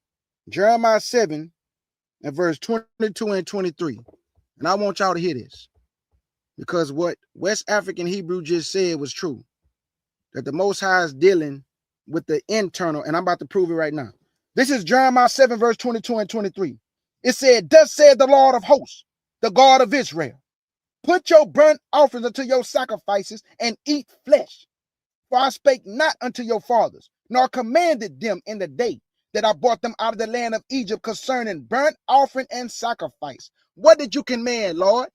Jeremiah 7 and verse 22 and 23. And I want y'all to hear this. Because what West African Hebrew just said was true. That the Most High is dealing with the internal, and I'm about to prove it right now. This is Jeremiah 7, verse 22 and 23. It said, thus said the Lord of hosts, the God of Israel, put your burnt offerings unto your sacrifices and eat flesh. For I spake not unto your fathers, nor commanded them in the day that I brought them out of the land of Egypt concerning burnt offering and sacrifice. What did you command, Lord?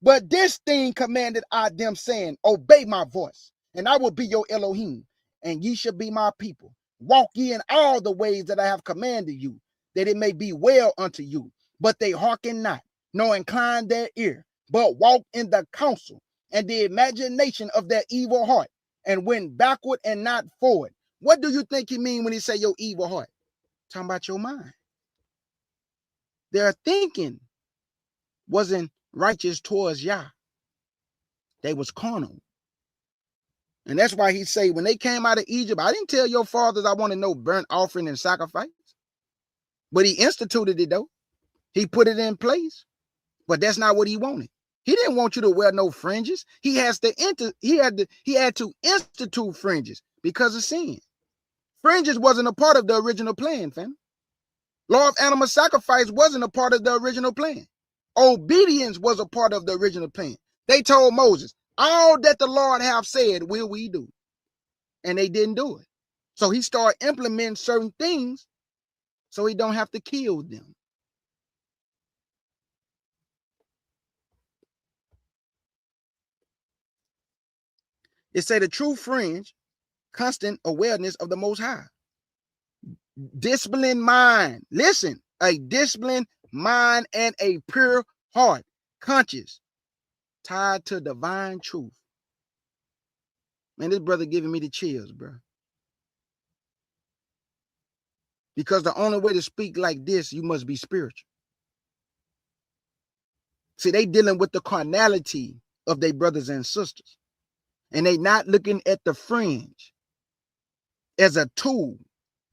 But this thing commanded I them, saying, obey my voice, and I will be your Elohim, and ye shall be my people. Walk ye in all the ways that I have commanded you, that it may be well unto you. But they hearken not, nor incline their ear, but walk in the counsel and the imagination of their evil heart, and went backward and not forward. What do you think he mean when he say your evil heart? Talking about your mind. Their thinking wasn't righteous towards Yah. They was carnal. And that's why he say, when they came out of Egypt, I didn't tell your fathers I wanted no burnt offering and sacrifice. But he instituted it though. He put it in place. But that's not what he wanted. He didn't want you to wear no fringes. He had to institute fringes because of sin. Fringes wasn't a part of the original plan, fam. Law of animal sacrifice wasn't a part of the original plan. Obedience was a part of the original plan. They told Moses, all that the Lord have said will we do. And they didn't do it. So he started implementing certain things so he don't have to kill them. It say the true fringe, constant awareness of the Most High. Disciplined mind. Listen, a disciplined mind and a pure heart, conscious, tied to divine truth. Man, this brother giving me the chills, bro. Because the only way to speak like this, you must be spiritual. See, they dealing with the carnality of their brothers and sisters. And they not looking at the fringe as a tool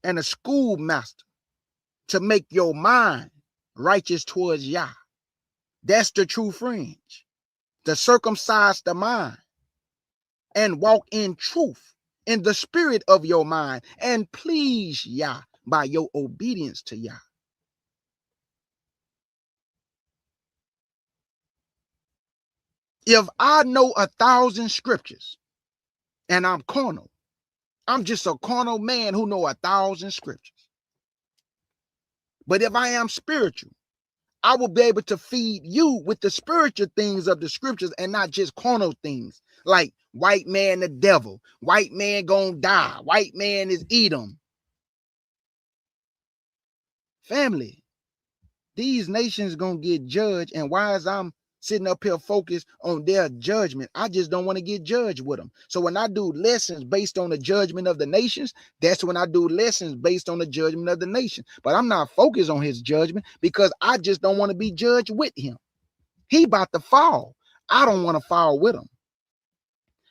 and a schoolmaster to make your mind righteous towards Yah. That's the true fringe. To circumcise the mind and walk in truth in the spirit of your mind and please Yah by your obedience to Yah. If I know 1,000 scriptures and I'm carnal, I'm just a carnal man who know 1,000 scriptures. But if I am spiritual, I will be able to feed you with the spiritual things of the scriptures and not just carnal things like white man the devil, white man gonna die, white man is Edom. Family, these nations gonna get judged, and why is I'm sitting up here focused on their judgment? I just don't want to get judged with them. So when I do lessons based on the judgment of the nations, that's when I do lessons based on the judgment of the nation. But I'm not focused on his judgment because I just don't want to be judged with him. He about to fall. I don't want to fall with him.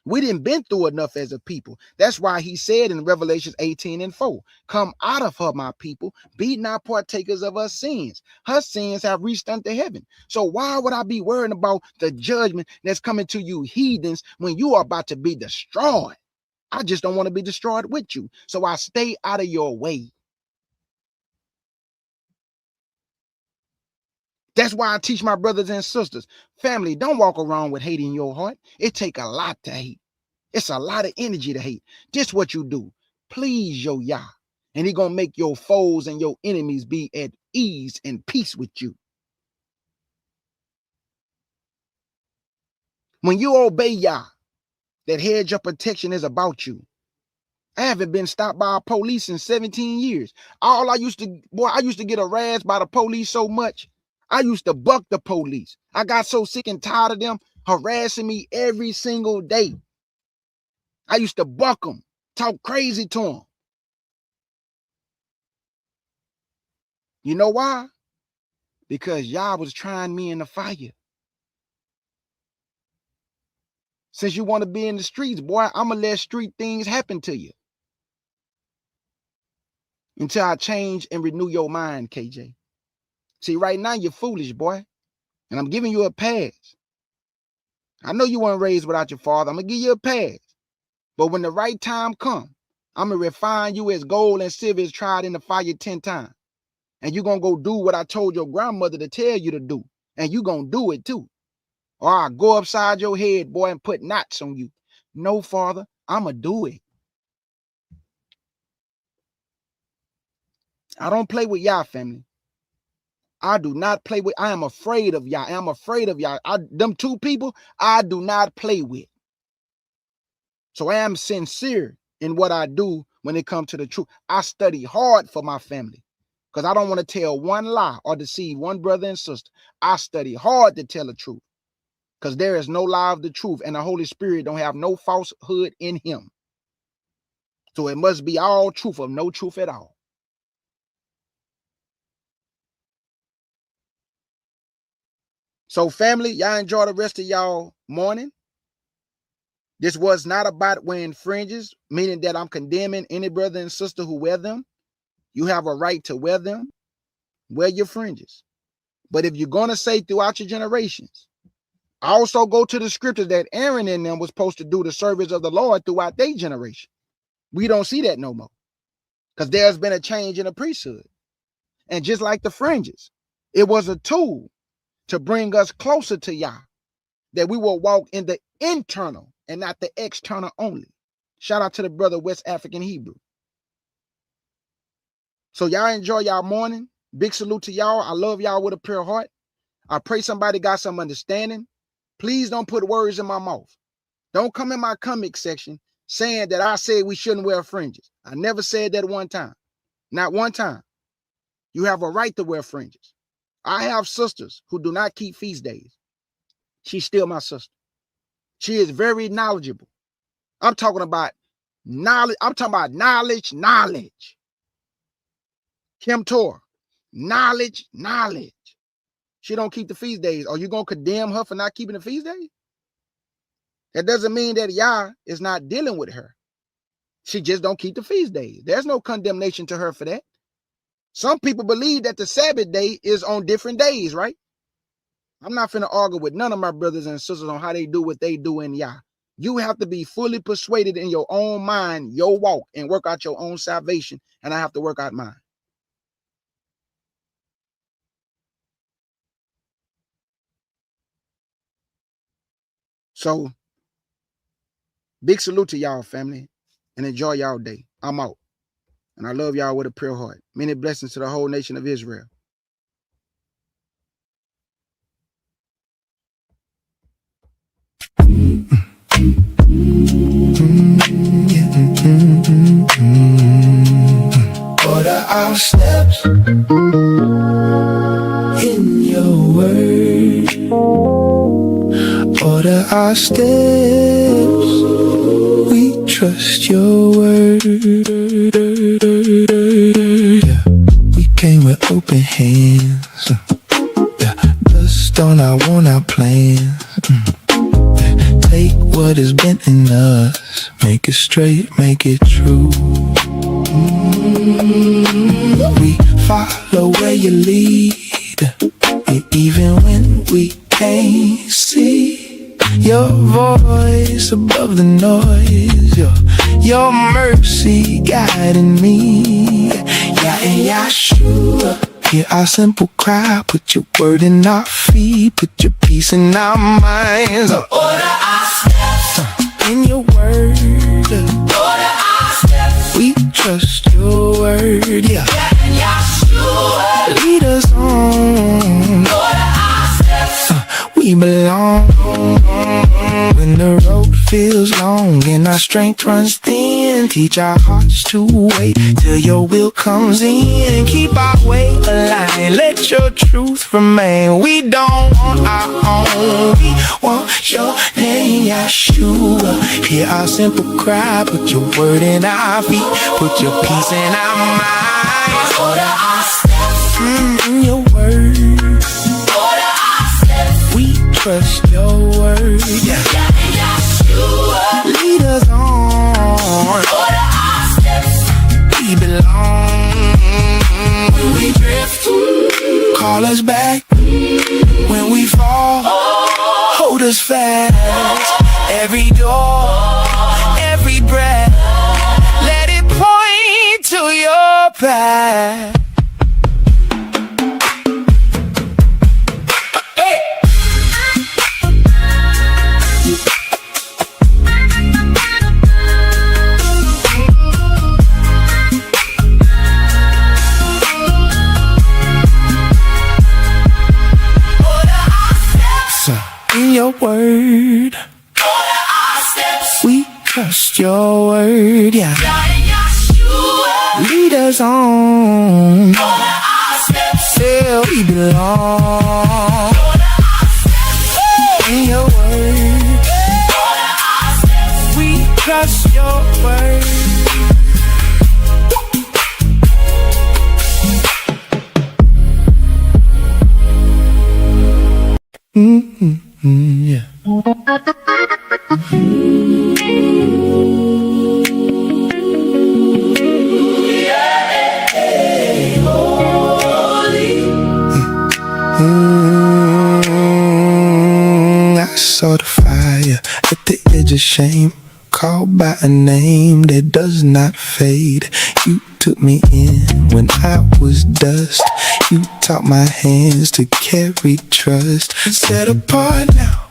We didn't been through enough as a people. That's why he said in Revelation 18:4, come out of her, my people, be not partakers of her sins. Her sins have reached unto heaven. So why would I be worrying about the judgment that's coming to you heathens when you are about to be destroyed? I just don't want to be destroyed with you. So I stay out of your way. That's why I teach my brothers and sisters, family, don't walk around with hate in your heart. It take a lot to hate. It's a lot of energy to hate. This what you do. Please your Yah. And he gonna make your foes and your enemies be at ease and peace with you. When you obey Yah, that hedge of protection is about you. I haven't been stopped by a police in 17 years. I used to get harassed by the police so much. I used to buck the police. I got so sick and tired of them harassing me every single day. I used to buck them, talk crazy to them. You know why? Because Yah was trying me in the fire. Since you want to be in the streets, boy, I'm going to let street things happen to you. Until I change and renew your mind, KJ. See, right now you're foolish, boy. And I'm giving you a pass. I know you weren't raised without your father. I'm going to give you a pass. But when the right time comes, I'm going to refine you as gold and silver is tried in the fire 10 times. And you're going to go do what I told your grandmother to tell you to do. And you're going to do it too. Or I'll go upside your head, boy, and put knots on you. No, father, I'm going to do it. I don't play with Yah, family. I do not play with. I am afraid of Yah. I am afraid of Yah. Them two people, I do not play with. So I am sincere in what I do when it comes to the truth. I study hard for my family because I don't want to tell one lie or deceive one brother and sister. I study hard to tell the truth because there is no lie of the truth, and the Holy Spirit don't have no falsehood in him. So it must be all truth of no truth at all. So family, y'all enjoy the rest of y'all morning. This was not about wearing fringes, meaning that I'm condemning any brother and sister who wear them. You have a right to wear them. Wear your fringes. But if you're going to say throughout your generations, also go to the scriptures that Aaron and them was supposed to do the service of the Lord throughout their generation. We don't see that no more because there's been a change in the priesthood. And just like the fringes, it was a tool to bring us closer to Yah, that we will walk in the internal and not the external only. Shout out to the brother West African Hebrew. So y'all enjoy y'all morning. Big salute to y'all. I love y'all with a pure heart. I pray somebody got some understanding. Please don't put words in my mouth. Don't come in my comment section saying that I said we shouldn't wear fringes. I never said that one time. Not one time. You have a right to wear fringes. I have sisters who do not keep feast days. She's still my sister. She is very knowledgeable. I'm talking about knowledge. I'm talking about knowledge. Kim Tor, knowledge. She don't keep the feast days. Are you going to condemn her for not keeping the feast days? That doesn't mean that Yah is not dealing with her. She just don't keep the feast days. There's no condemnation to her for that. Some people believe that the Sabbath day is on different days, right? I'm not finna argue with none of my brothers and sisters on how they do what they do in Yah. You have to be fully persuaded in your own mind, your walk, and work out your own salvation. And I have to work out mine. So, big salute to y'all, family, and enjoy y'all day. I'm out. And I love y'all with a pure heart. Many blessings to the whole nation of Israel. Order our steps in your word. Order our steps. We trust your word. Yeah. We came with open hands. Yeah. Dust on our plans. Take what is bent in us, make it straight, make it true. We follow where you lead, even when we can't see. Your voice above the noise, your mercy guiding me. Yeah, and Yahshua, hear our simple cry. Put your word in our feet, put your peace in our minds. Order our steps in your word. Order our steps. We trust your word, yeah. And Yahshua, lead us on. Order our steps. We belong. When the road feels long and our strength runs thin, teach our hearts to wait till your will comes in. Keep our way aligned, let your truth remain. We don't want our own, we want your name, Yahshua. Hear our simple cry, put your word in our feet, put your peace in our minds. Order our steps in your word. Order our steps. We trust your word, yeah. Lead us on. Order our steps. We belong. When we drift, call us back. When we fall, hold us fast. Every door, every breath, let it point to your path. In your word, order our steps. We trust your word, yeah. Lead us on. Order our steps. Yeah, we belong. Order our steps. In your word, order our steps. We trust your word. Yeah. I saw the fire at the edge of shame, called by a name that does not fade. You took me in when I was dust. You taught my hands to carry trust. Set apart now,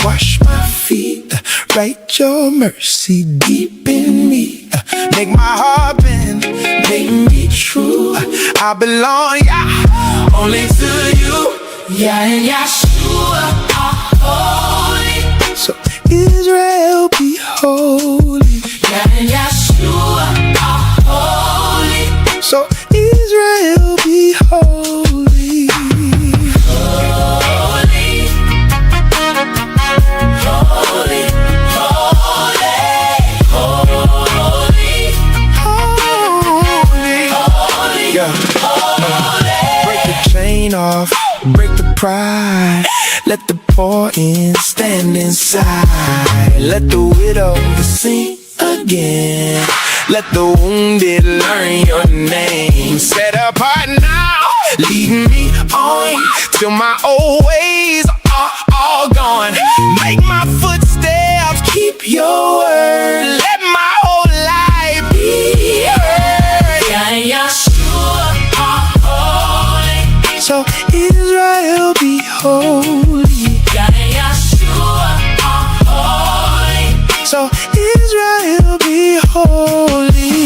wash my feet. Write your mercy deep in me. Make my heart bend, make me true. I belong, yeah, only to you. Yeah, and Yahshua are holy. So Israel be holy. Yeah, and Yahshua are holy. So Israel be holy. Holy, holy, holy, holy, holy, yeah. Break the chain off, break the pride. Let the poor in stand inside. Let the widow sing again. Let the wounded learn your name. Set apart now, lead me on till my old ways are all gone. Make my footsteps keep your word. Let my whole life be heard. Yeah, Yahshua are holy. So Israel be holy. Yeah, Yahshua are holy. So Israel be holy.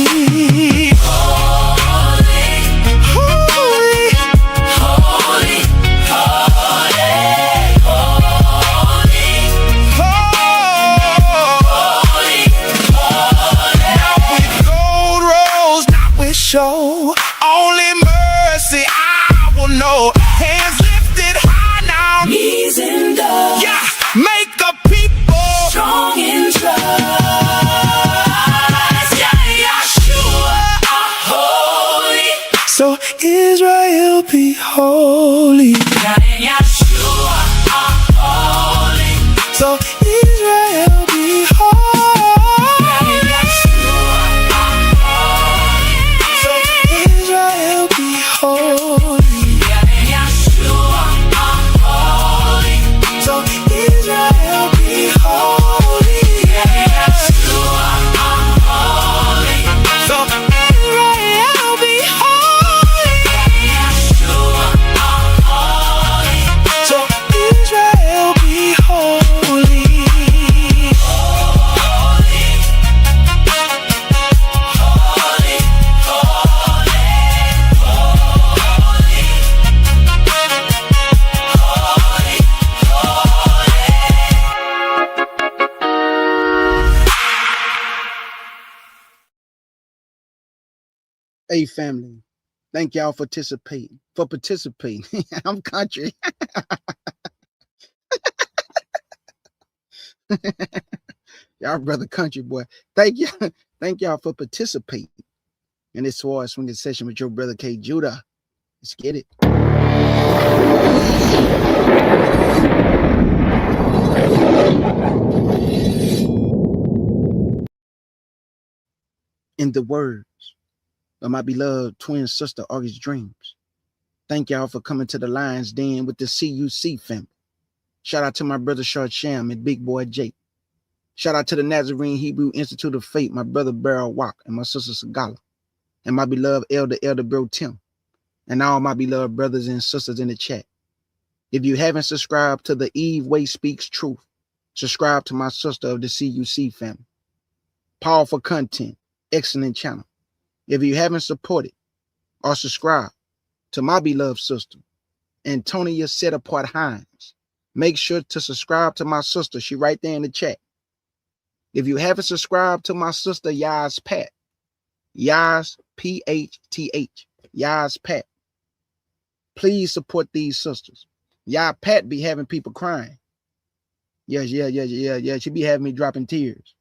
So Israel be holy. So Israel be holy. So Israel be holy. So Israel be holy. So Israel be holy. Hey, family, thank y'all for participating. I'm country. Y'all brother country boy. Thank y'all for participating in this Sword Swinging session with your brother K Judah. Let's get it. In the words of my beloved twin sister August Dreams, thank y'all for coming to the Lions Den with the CUC family. Shout out to my brother Short Sham and Big Boy Jake. Shout out to the Nazarene Hebrew Institute of Faith, my brother Beryl Walk and my sister Sagala, and my beloved Elder Bro Tim, and all my beloved brothers and sisters in the chat. If you haven't subscribed to the Eve Way Speaks Truth, subscribe to my sister of the CUC family. Powerful content, excellent channel. If you haven't supported or subscribed to my beloved sister, Antonia Set Apart Hines, make sure to subscribe to my sister. She right there in the chat. If you haven't subscribed to my sister, Yaz Pat, Yaz P-H-T-H, Yaz Pat, please support these sisters. Yaz Pat be having people crying. Yes. She be having me dropping tears.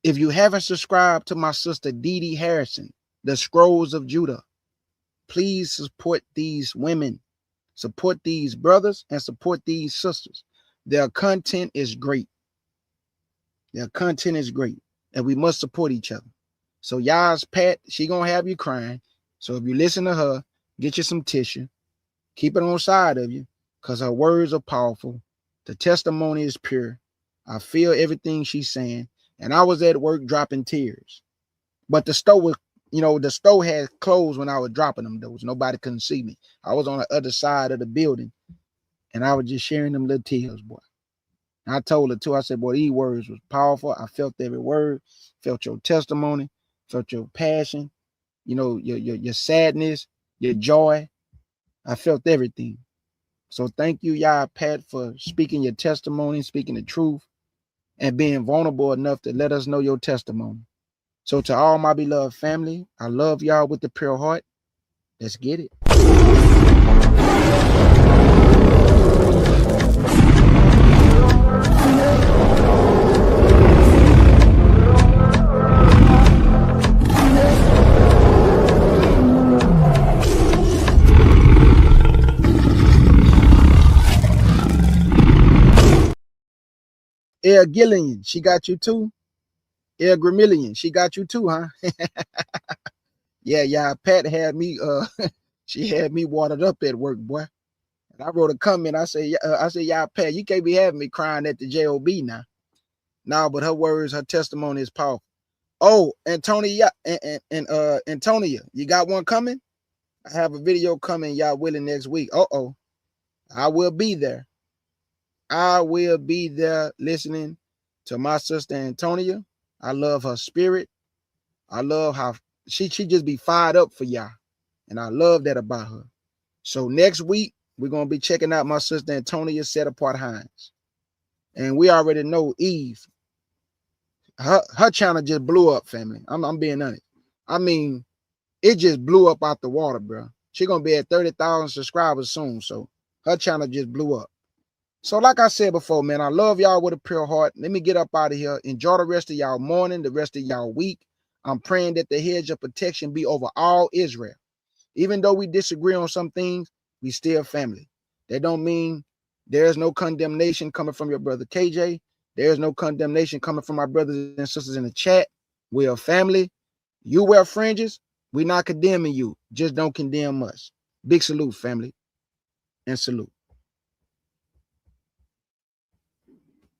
If you haven't subscribed to my sister, Dee Dee Harrison, the Scrolls of Judah, please support these women, support these brothers, and support these sisters. Their content is great. Their content is great, and we must support each other. So Yaz Pat, she gonna have you crying. So if you listen to her, get you some tissue, keep it on side of you, because her words are powerful. The testimony is pure. I feel everything she's saying, and I was at work dropping tears. But the store was, the store had closed when I was dropping them. Those nobody couldn't see me. I was on the other side of the building, and I was just sharing them little tears, boy. I told her too, I said, boy, these words was powerful. I felt every word, felt your testimony, felt your passion, your sadness, your joy. I felt everything. So thank you, y'all, Pat, for speaking your testimony, speaking the truth, and being vulnerable enough to let us know your testimony. So to all my beloved family, I love y'all with the pure heart. Let's get it. Air Gillian, she got you too. Air Gramillion, she got you too, huh? Yeah. Pat had me, she had me watered up at work, boy. And I wrote a comment. I said, yeah, Pat, you can't be having me crying at the JOB now. No, but her words, her testimony is powerful. Oh, Antonia, and Antonia, you got one coming? I have a video coming, y'all willing, next week. I will be there. I will be there listening to my sister Antonia. I love her spirit. I love how she just be fired up for y'all. And I love that about her. So next week, we're going to be checking out my sister Antonia Set Apart Hines. And we already know Eve. Her channel just blew up, family. I'm being honest. I mean, it just blew up out the water, bro. She's going to be at 30,000 subscribers soon. So her channel just blew up. So like I said before, man, I love y'all with a pure heart. Let me get up out of here. Enjoy the rest of y'all morning, the rest of y'all week. I'm praying that the hedge of protection be over all Israel. Even though we disagree on some things, we still family. That don't mean There's no condemnation coming from your brother KJ. There's no condemnation coming from my brothers and sisters in the chat. We are family. You wear fringes. We're not condemning you. Just don't condemn us. Big salute, family. And salute.